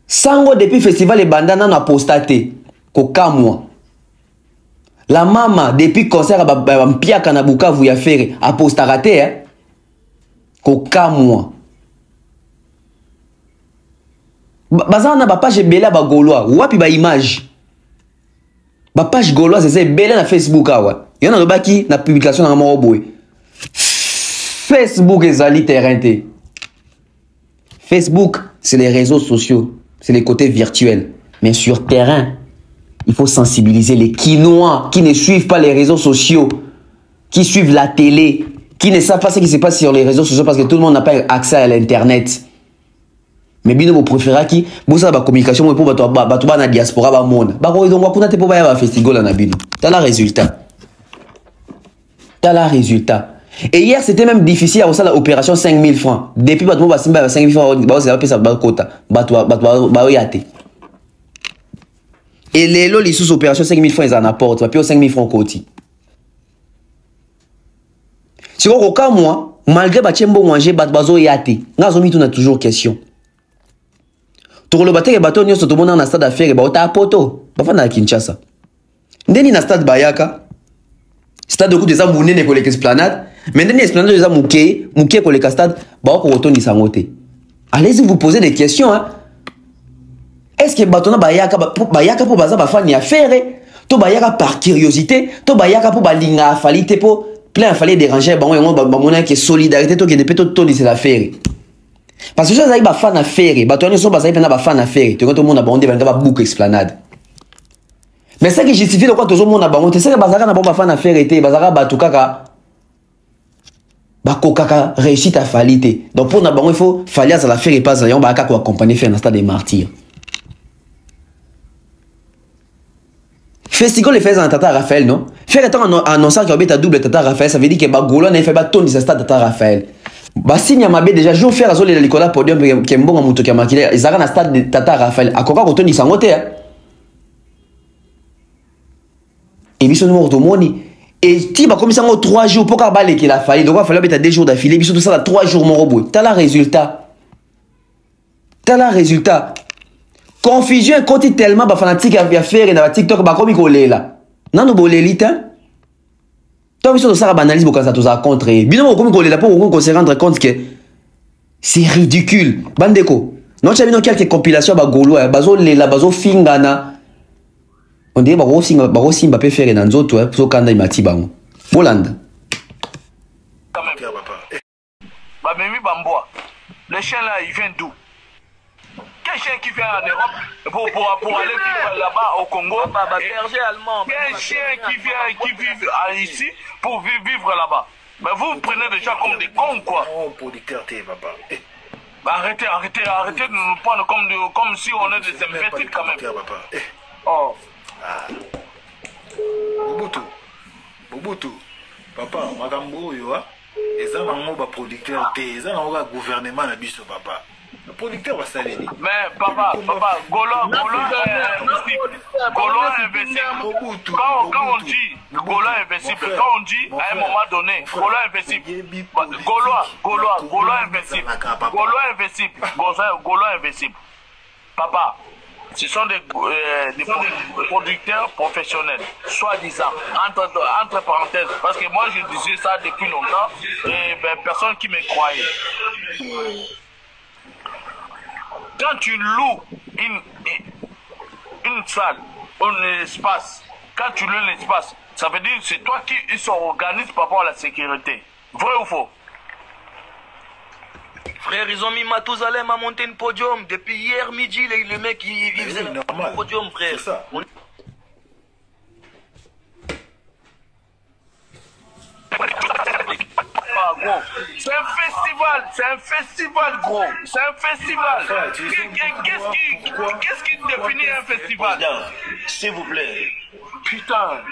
Sango depuis festival et bandana na postaté ko kamwa. La mama depuis concert à Mpiaka na Bukavu ya faire a postaraté hein. Koka moi. Bazana ba page bela ba gaulois, wapi ba image. Ba page gauloise c'est bela na Facebook awa. Yana le baki na publication na mo boy. Facebook ezali terrain te. Facebook c'est les réseaux sociaux, c'est les côtés virtuels, mais sur terrain, il faut sensibiliser les Quinois qui ne suivent pas les réseaux sociaux, qui suivent la télé, qui ne savent pas ce qui se passe sur les réseaux sociaux parce que tout le monde n'a pas accès à l'internet. Mais bien vous préférez qui vous savez la communication pour battre la diaspora ba monde. Ba ko donc kuna te pour ba festival na bino. T'as la résultat. T'as la résultat. Et hier c'était même difficile à ça l'opération 5000 francs. Depuis battre ba simba 5000 francs ba c'est pas ça ba quota. Ba yate. Et les lots les sous opération 5000 francs ils en apportent, va puis 5000 francs côté. Si au cas moi, malgré Bachembo manger Bazo yate, ngazo mi tuna toujours question. Toro le bateau bateau nyo soto mona na stade affaire ba ota poto, ba fana Kinshasa. Ndeni na stade Bayaka. Stade de coup des amouné ne koleka esplanade, mais ndeni esplanade des amouké koleka stade ba ko rotoni sangote. Allez-y vous poser des questions hein. Est-ce que batona Bayaka pour baza ba fani affaire, to Bayaka par curiosité, to Bayaka pour balinga falite pour plein fallait déranger bon on qui solidarité to qui ne peut tout c'est l'affaire parce que je sais ba fan affaire ba to sont ba ba fan affaire to tout le monde a bondé ba boucle esplanade mais ça qui justifie de quoi tout le monde a bondé c'est que bazaka na ba fan affaire était bazaka ba tout kaka ba kokaka réussite à falite donc pour na bango il faut fallir à l'affaire et pas on ba ka ko accompagner faire un stade des martyrs. Festival les fait en Tata Raphaël, non? Faire attendre annoncer qu'il y a double Tata Raphaël, ça veut dire que Bagolo n'a fait pas ton de ce stade Tata Raphaël. Bassine Yamabe déjà jour faire à les Nicolas podium qui est bon à Mouto qui a marqué ils arrivent à stade de Tata Raphaël. À quoi retourne ils s'en hein? Et puis son numéro de moni et tu vas comme ça en 3 jours pour qu'abaler qu'il a fallu donc il fallait mettre 2 jours d'affilée puis tout ça 3 jours mon robot. T'as la résultat. T'as la résultat. Confusion côté tellement ba fanatique à faire dans TikTok ba comme il là. Non no bolélite hein. Toi sur ça banalise beaucoup ça tous à contrer. Bino comme il là pour qu'on se rendre compte que c'est ridicule. Bandeko. Non tu as vu quelques compilations ba golo bazo lela bazo fingana. On dit ba simba peut faire dans autres hein pour kanda imati bango. Bolanda. Ba memi bamboa. Le chien là il vient d'où? Quel chien qui vient en Europe pour aller vivre là-bas au Congo? Berger allemand. Quel chien qui vit ici pour vivre là-bas? Mais vous prenez déjà comme des cons quoi. Non, producteur t'es papa. Arrêtez de nous prendre comme si on est des imbéciles quand même. Oh. Bobutu. Papa, makambo yo a. Eza nango ba producteur t'es, eza nango ba gouvernement na biso papa. Le producteur va s'aller. Mais papa, Golo invincible. Quand on dit Golo invincible, quand on dit à un moment donné, Golo invincible, Golo invincible, Golo invincible. Papa, ce sont des producteurs professionnels, soi-disant, entre parenthèses, parce que moi je disais ça depuis longtemps et personne qui me croyait. Quand tu loues une salle, un espace, quand tu loues l'espace, ça veut dire que c'est toi qui s'organise par rapport à la sécurité. Vrai ou faux? Frère, ils ont mis Matousalem à monter une podium. Depuis hier midi, le mec, il faisait le podium, frère. C'est ça. C'est un festival gros, c'est un festival. Qu'est-ce qui définit un festival? S'il vous plaît, Putain.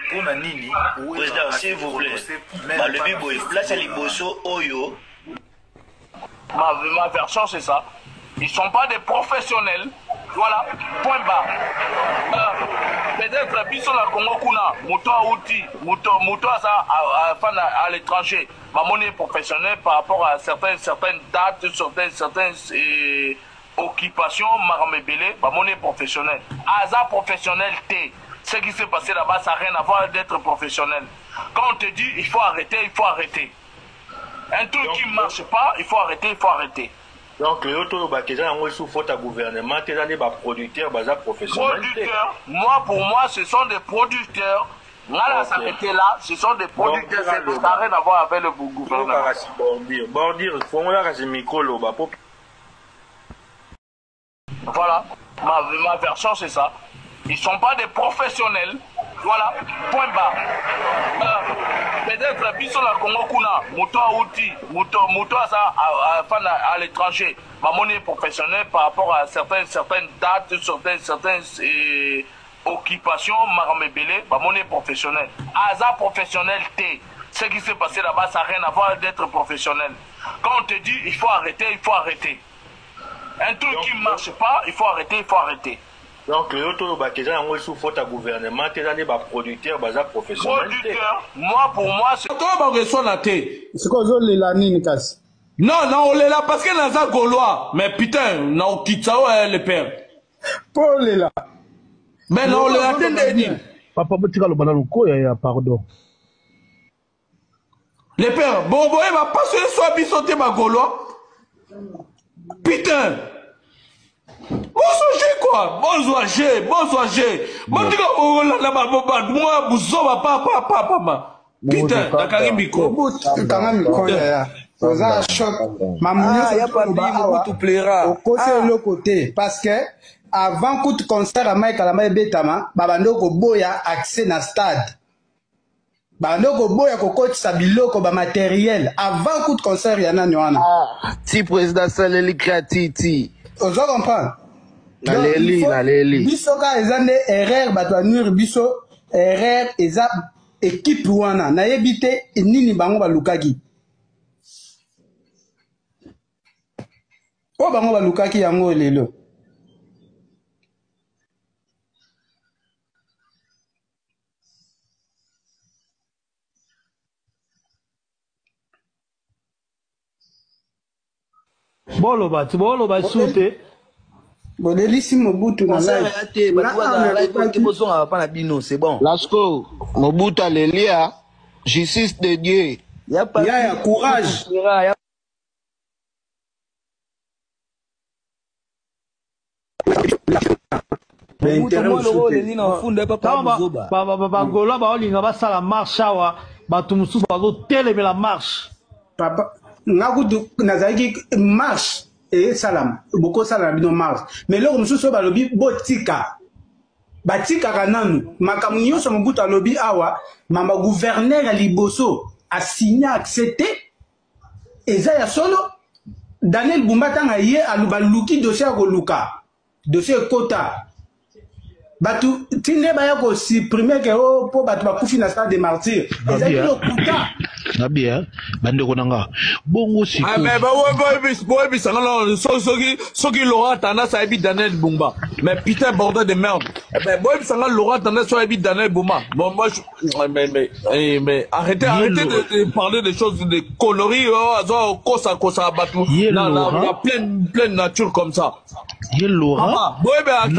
Président, s'il vous plaît. Le Biboy, place à l'Iboso, Oyo. Ma version, c'est ça. Ils ne sont pas des professionnels. Voilà, point barre. Peut-être qu'ils sont là, Congo Kuna, Mouto Outi, Mouto à l'étranger. Ma monnaie professionnelle par rapport à certaines dates, certaines occupations, Maramébélé, ma monnaie professionnelle. Hasard professionnel T. Ce qui s'est passé là-bas, ça n'a rien à voir d'être professionnel. Quand on te dit il faut arrêter, il faut arrêter. Un truc qui ne marche pas, il faut arrêter, il faut arrêter. Donc, les autres, sous faute à gouvernement, tu as des producteurs, professionnels. Producteurs, pour moi, ce sont des producteurs. Là, ça était là, ce sont des producteurs. Ça n'a rien à voir avec le gouvernement. Voilà, ma version, c'est ça. Ils ne sont pas des professionnels. Voilà, point barre. Peut-être qu'ils sont là, Congo Kuna, Mouto Outi, Mouto à l'étranger. Ma monnaie professionnelle par rapport à certaines dates, certaines occupations, Maramébélé, ma monnaie professionnelle. Hasard professionnel T. Ce qui s'est passé là-bas, ça n'a rien à voir d'être professionnel. Quand on te dit il faut arrêter, il faut arrêter. Un truc qui ne marche pas, il faut arrêter, il faut arrêter. Donc, les autres, sous faute à gouvernement, tu as des producteurs, professionnels. Pour moi, c'est... C'est quoi, non, on est là parce que nous sommes Gaulois. Mais putain, on quitte ça, le père. Paul est là. Mais non, on est là, papa, pardon. Le père, bon, il va pas se soit bissoté, ma Gaulois. Putain. Bonsoir, quoi. Bonsoir, putain, Dakari Miko. Parce que avant que concert à Mike Alama Betama, Babandoko Boya accès na stade. Babandoko Boya kokoti sabiloko ba matériel avant que concert yana nyoana. Si président Saleli Kratiti. Vous comprenez? Naleli. Biso ka ezande erreur bato anur biso erreur eza équipe wana na yebite nini bango balukaki. O bango balukaki yango lelo. Bolo ba soute. Bolelisi Mobutu na live. C'est bon. Lasco, Mobutu Alelia, justice de Dieu. Ya courage. Bagola baolinga basala marche awa bato mosusu bazotelemela marche. Papa ngakudu nazalaki marche et salam beaucoup salam bino marche mais loko mosusu balobi botika batika kananu makambo nyonso Mobutu alobi awa mamba gouverneur ya liboso a signé accepté eza ya solo Daniel Bumba tanga ye aluba luki dossier ko luka dossier kota batu tinde baya ko supprimer ke o po batu bakufi na stade des martyrs eza kilo kuta Nabia bande konanga bongo si mais boy bisanga soki Laurent Tana ça habite Daniel Bumba mais putain bordel de merde boy bisanga Laurent Tana ça habite Daniel Bumba bon moi mais arrêtez de parler des choses de conneries kosa batu la pleine nature comme ça Laurent boy papa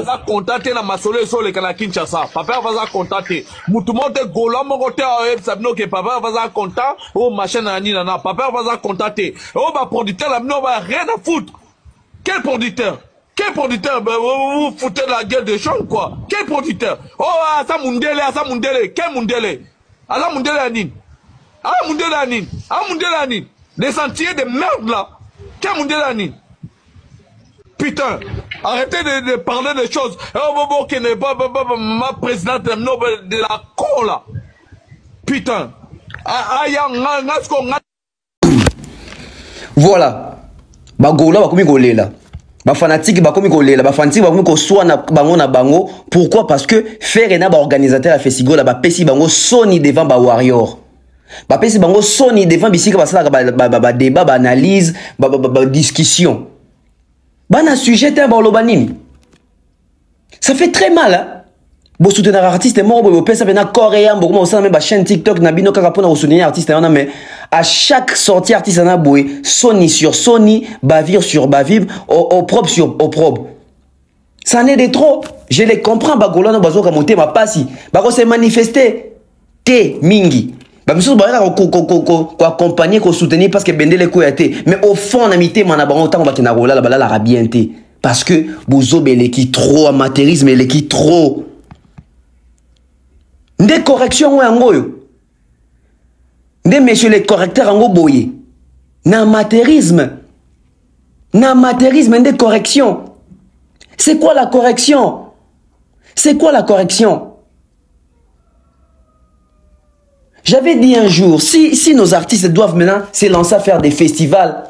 va contacter na masolo sur le kana Kinshasa papa va contacter mutu monte Golo moko te sabno que papa va contact au machin nana papa va contacter oh ba producteur là non va rien à foutre. Quel producteur vous foutez la gueule des gens quoi. Quel producteur oh ça mundele quel mundele ala mundele anin des sentiers de merde là quel mundele anin. Putain, arrêtez de parler des choses. Oh, qui n'est pas ma présidente de la con là. Putain. Voilà. Bagola bakomi kolela. Ba fanatique ba komi ko lela, ba fanatique ba komi ko soa na bango na bango. Pourquoi? Parce que faire na ba organisateur a festival ba pesi bango soni devant ba warrior. Ba pesi bango soni devant bisika ba sala ba débat, ba analyse, ba discussion. Ba na sujet te ba lobanini. Ça fait très mal hein. Bo soutenir artiste mort bo pesa bena coréen bo ko sa même ba chaîne TikTok na bino kaka pona soutenir artiste na mais à chaque sortie artiste na boy Sony sur Sony, bavire sur bavire, au propre sur au propre. Ça n'est de trop. Je les comprends ba golano bazo ka monter ma passi. Ba ko se manifester te mingi. Ba miso ba ko accompagner ko soutenir parce que bendele ko yate mais au fond na mité mana ba autant ba kina rola la bala la rabienté parce que bozo beleki trop amateurisme eleki trop. Des corrections angoyo. Des messieurs les correcteurs ango boye. N'amateurisme. N'amateurisme des corrections. C'est quoi la correction? C'est quoi la correction? J'avais dit un jour, si nos artistes doivent maintenant se lancer à faire des festivals,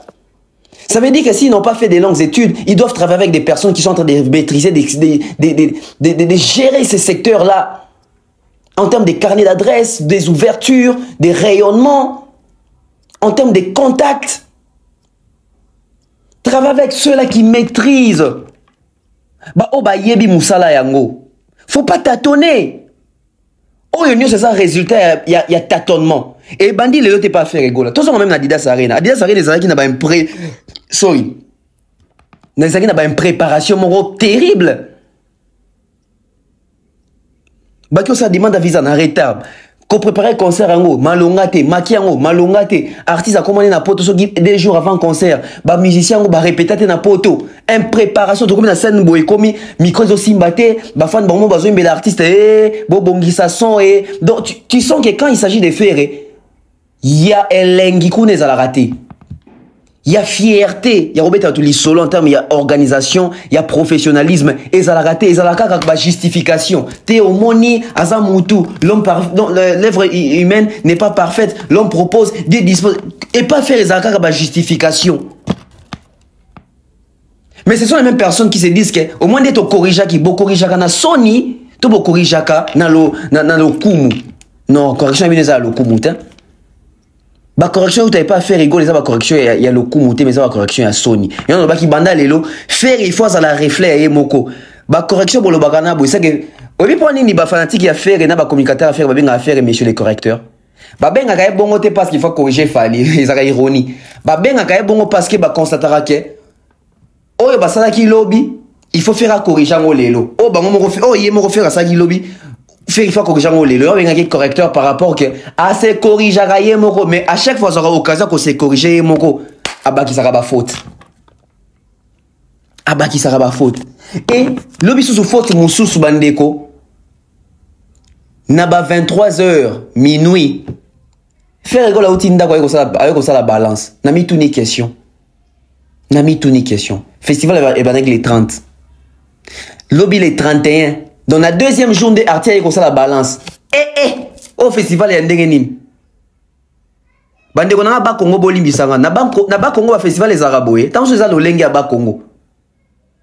ça veut dire que s'ils n'ont pas fait des longues études, ils doivent travailler avec des personnes qui sont en train de maîtriser, de gérer ces secteurs-là. En termes des carnets d'adresses, des ouvertures, des rayonnements, en termes des contacts. Travaille avec ceux-là qui maîtrisent. Bah, oh, bah, yebi moussala yango. Faut pas tâtonner. Oh, c'est ça, résultat, il y a tâtonnement. Et bandit, le t'es pas fait rigoler. Tout ça, même Adidas Arena. Adidas Arena, les qui n'a pas une sorry. Les qui n'a pas une préparation terrible. Bakio ça demande à visa na retard. Qu'on prépare concert en haut, malongate, maki en haut, malongate. Artiste a commandé na poto so des jours avant concert. Ba musicien ba répéter na poto. En préparation to comme na scène boy komi micro zo simbate, ba fan ba mo ba zo mbela artiste bo bongisa son donc tu sens que quand il s'agit de faire il y a elengi kune za la rater. Il y a fierté, il y a Robert Atouli solo en termes, il y a organisation, il y a professionnalisme, et ça l'a raté, et ça l'a raté, justification. Théo Moni, Azamutu, l'œuvre humaine n'est pas parfaite, l'homme propose, Dieu dispose, et pas faire les justification. Mais ce sont les mêmes personnes qui se disent que, au moins d'être corrigé, qui beau corrigé, na Sony, tout beau corrigé, na lo kumu. Non, correction, il y a le kumu, hein. Ba correction, tu n'avais pas fait rigoler, la correction, il y a le coup monté, mais la correction, il y a Sony. Et on a qui banda les lots, faire il faut ça la reflet et moko. Ba correction pour le bagana, c'est que, au lieu de prendre une fanatique qui a fait, et n'a pas communicateur à faire, ba bien à faire, messieurs les correcteurs. Ba bien à bon côté parce qu'il faut corriger Fali, ils ont ironie. Ba bien à bon parce que ba constatera que, oh, ba ça qui lobby, il faut faire à corriger en lelo. Oh, ba mon refaire, oh, il me refaire à ça qui lobby. Faire il faut corriger en lelo. On a correcteur par rapport que, à se corriger à moko, mais à chaque fois, ça aura occasion qu'on se corriger moko. Aba qui sera ba faute. Aba qui sera ba faute. Et, lobby sous faute, mon sous bandeko. Naba 23h, minuit. Faire rigolo au tinda avec ça la balance. Nami tout ni question. Nami tout ni question. Festival est les 30. Lobby les 31. Dans la deuxième journée artiste avec ça la balance. Au festival il y a ndengenin. Bande kona ba Congo bolimbi sanga na ba Congo ba festival les araboé. Tant que ça le lengi ba Congo.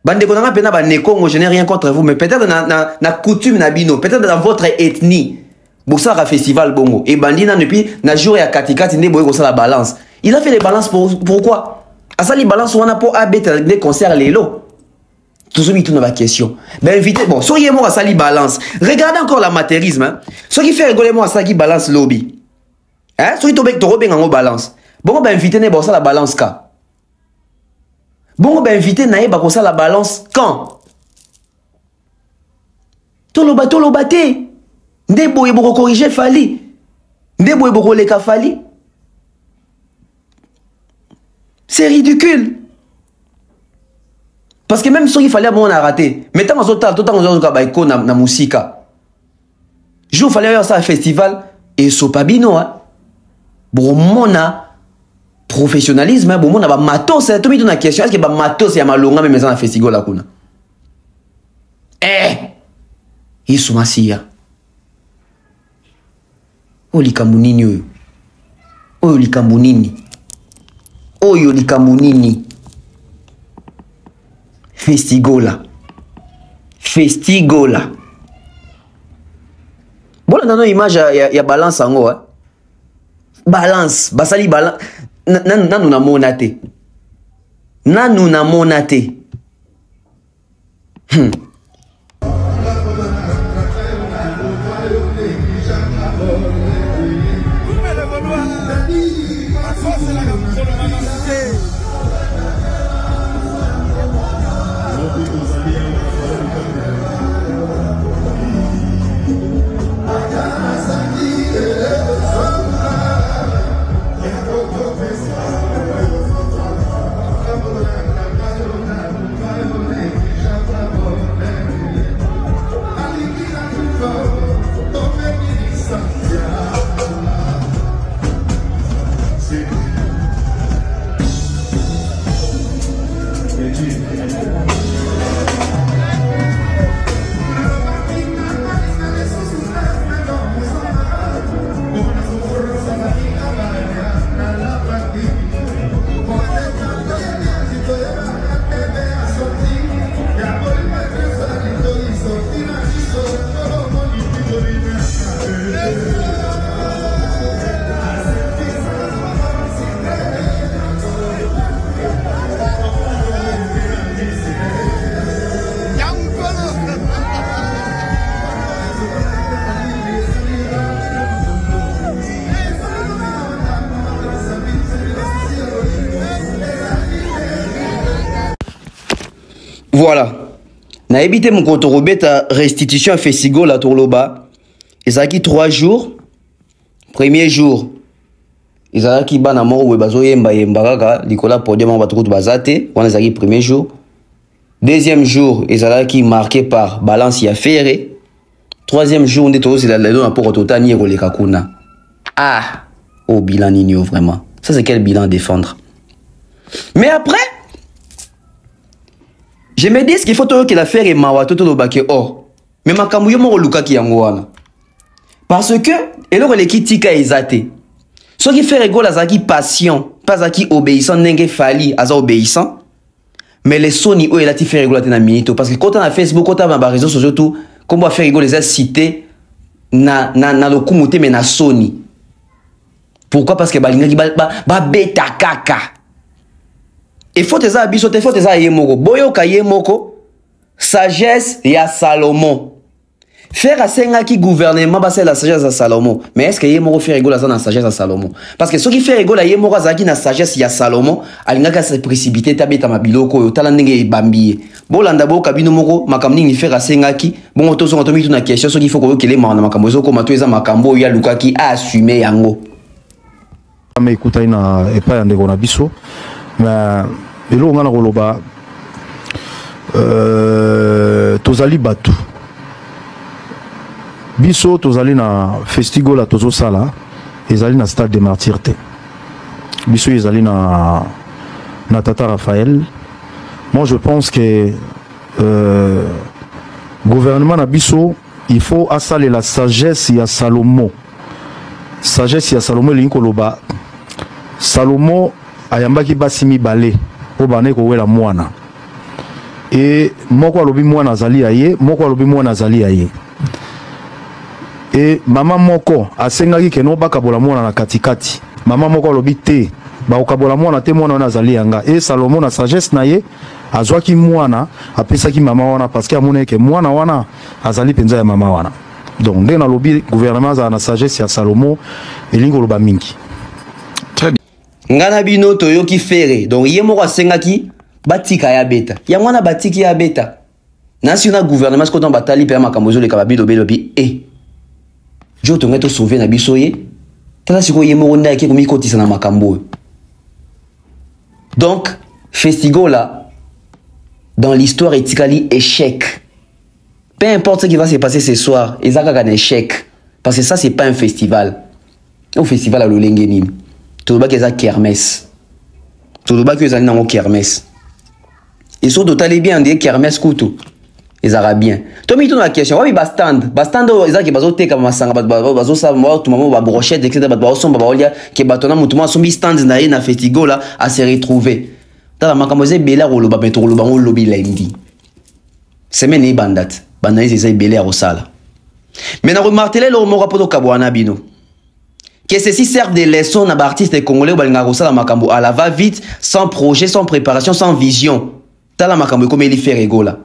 Bande kona pena ba ne Congo, je n'ai rien contre vous mais peut-être na coutume na bino, peut-être dans votre ethnie. Boxa ra festival bongo et bandina depuis na jour ya katikati ndé boye ko ça la balance. Il a fait les balances pourquoi? À ça les balances on a pour abeta des concerts lélo. Tout ce qui ma question. Ben invitez, bon, soyez moi à ça, balance. Regardez encore l'amateurisme. Hein. Ce qui fait rigoler moi à ça qui balance lobby. Hein? Ce qui tombe avec ton robin en balance. Bon, ben invitez, bon, ça la balance quand? Bon, ben invitez, naïe, bah, ça la balance quand? Tolo baté. Ndebo et boko corriger Fali. Ndebo et boko leka Fali. C'est ridicule. Parce que même si il fallait on a raté. Mais tant que tout na musika. Je fallait avoir ça un festival et sopabino hein. Bon mona professionnalisme bon mona ba matos c'est tout mis dans question est-ce que ba matos ya malonga même dans un festival là kuna. Isu masia. Oli kamunini oyo. Oyo likambu nini? Oyo likambu nini? Festigola. Festigola. Bon, on a une image, il y a balance en haut. Balance. Basali balance. Nan na monate. Nan na monate. Voilà. Na évité mon compte robeta restitution festigo la tourloba. Ils a qui 3 jours. Premier jour. Ils a qui bana mo we bazo yemba kaka likola podium ba tout bazate. On les a qui premier jour. Deuxième jour, ils a qui marqué par balance ya ferré. Troisième jour, on est tous la donne pour totani rolé kakuna. Ah, oh bilan nino vraiment. Ça c'est quel bilan défendre. Mais après je me dis qu'il faut que l'affaire est mawato to lobake or. Mais makamuyo mo luka ki yango wana. Parce que eloko le kitika ezate. Ce qui fait rigolo azaki patient, pas aki obéissant nenge fali aza obéissant. Mais les soni o elati fait rigolo na minito parce que quand on a Facebook, quand on a réseaux sociaux tout, comment faire rigolo les cité na lokumuté mais na soni. Pourquoi? Parce que balinga ba beta kaka. Il faut tes habits, il faut tes ayemoko. Boyo kayemoko, sagesse ya Salomon. Faire à senga qui gouvernement, c'est la sagesse à Salomon. Mais est-ce que yemoko fait rigoler dans la sagesse à Salomon? Parce que ceux qui fait rigoler yemoko zaki na sagesse ya Salomon, alinga se précipiter tabeta mabiloko yo talandenge bambiye. Bolanda bo kabino moko makamni ni faire à senga qui bon to so tomi tuna question ceux qui faut ko kele ma na makambo zo ko matoeza makambo ya luka ki assumer yango. Mais écoute ina et pas ndeko na biso. Mais elo ngana koloba tozali batu biso tozali na festigo la tozo sala ezali na stade de martyrs te biso ezali na tata Raphaël. Moi je pense que gouvernement na biso il faut assaler la sagesse ya Salomon. Sagesse ya Salomon lingi koloba Salomon ayambaki basi mibale o bane ko wela mwana et moko alobi mwana azali aye moko alobi mwana azali aye et mama moko asengaki keno bakabola mwana na katikati mama moko alobi te ba okabola mwana te mwana wana azali yanga et Salomon na sagesse na ye azwaki mwana apesaki mama wana parce que amona ke mwana wana azali penza ya mama wana donc nde na lobi gouvernement za na sagesse ya Salomon elingo loba mingi. Ngana bino toyoki fere donc yemoko asengaki batika ya beta ya mwana batiki ya beta national gouvernement ce qu'on batali pe makambo zo le kababido belo bi jo to ngeto sauver na biso ye tala siko yemoko nda ki komi kotisa na makambo. Donc festigo là dans l'histoire etikali échec. Peu importe ce qui va se passer ce soir, ezaka un échec parce que ça c'est pas un festival. Au festival à l'Olengenim. Tout le monde est à kermesse. Tout le monde est à kermesse. Et sur d'autres bien on dit kermesse couteau. Les arabiens. Toi mais tu la question. Oui stand ils a qui bazo te comme masanga bazo ça moi tout moment ba brochette etc. bazo somba ba olia qui batona mutuma sombi stand na festigo là à se retrouver. Tala makamboze bela roloba metro roloba on lobby lundi. Semaine e bandat. Bandaise ezay bela rosala. Mais na remartele le mot rapport kabwana bino. Que ceci serve de leçon à artistes congolais balinga rosala makambo à la va vite, sans projet, sans préparation, sans vision. Tala makambo comme il fait rigola.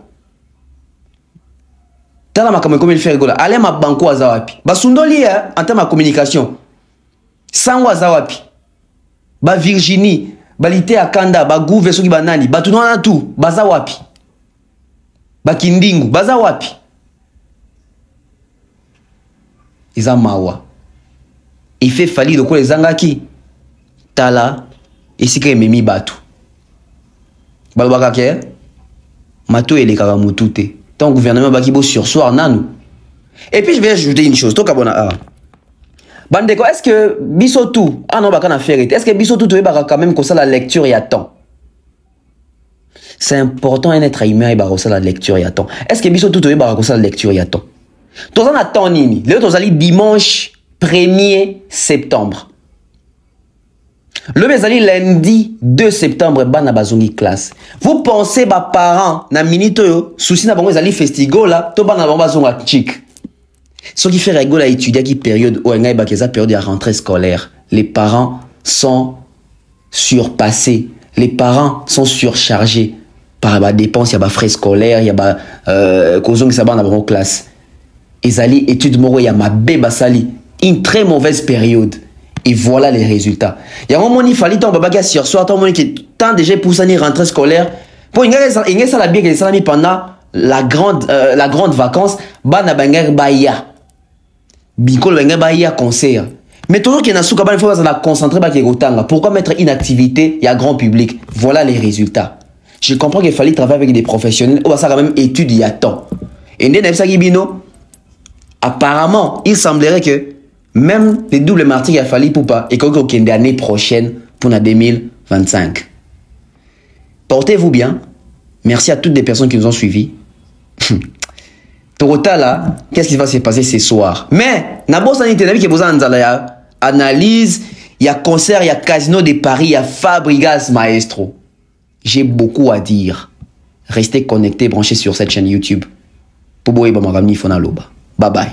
Tala makambo comme il fait rigola. Allez ma banko azawapi. Basundoli en termes de communication. Sans azawapi. Ba Virginie, ba Lité Akanda, ba Gouve soki banani, ba tunwana tout, baza wapi. Ba Kindingu, baza wapi. Iza mawa. Il fait falli de quoi les zangaki. Tala, ici que memi batu. Balbaka ke, mato ele karamutute. Ton gouvernement bakibo sursoir nanou. Et puis je vais ajouter une chose, Tokabona. Bandeko, est-ce que Bissotou, ah non, baka na faire, est-ce que Bissotou tu baka quand même comme ça la lecture y a temps? C'est important un être humain et baka ça la lecture y a temps. Est-ce que Bissotou tu baka comme ça la lecture y a temps? Tous en attend nini. Le tozali dimanche 1er septembre. Le bezali lundi 2 septembre bana bazongi classe. Vous pensez ba parents na minute yo souci na bango ezali festigo là, to bana bango bazonga chic. Ce qui fait rigolo à étudier qui période où il période de rentrée scolaire, les parents sont surpassés, les parents sont surchargés par les dépenses, il y a des frais scolaires, il y a des ça dans la classe. Ils allaient études moro, il y a ma bébé sali, une très mauvaise période. Et voilà les résultats. Il y a un moment il fallait ton baba qui sur soir, ton moment qui tant déjà pour ça rentrée scolaire. Pour une ça la bien que ça mis pendant la grande vacance, bana banger baya. Bikol benga ba ya concert. Mais toujours qu'il y a souka il faut la concentrer ba kegotanga. Pourquoi mettre inactivité, il y a grand public. Voilà les résultats. Je comprends qu'il fallait travailler avec des professionnels. On va ça quand même étude il y a temps. Et Ndenebsa Gibino apparemment, il semblerait que même les doubles martyrs il a fallu pour pas et qu'on ait l'année prochaine pour la 2025. Portez-vous bien. Merci à toutes les personnes qui nous ont suivis. Torota là, qu'est-ce qui va se passer ce soir? Mais, Nabo Sanité, il y a analyse, il y a concert, il y a casino de Paris, il y a Fabregas Maestro. J'ai beaucoup à dire. Restez connectés, branchés sur cette chaîne YouTube. Bye bye.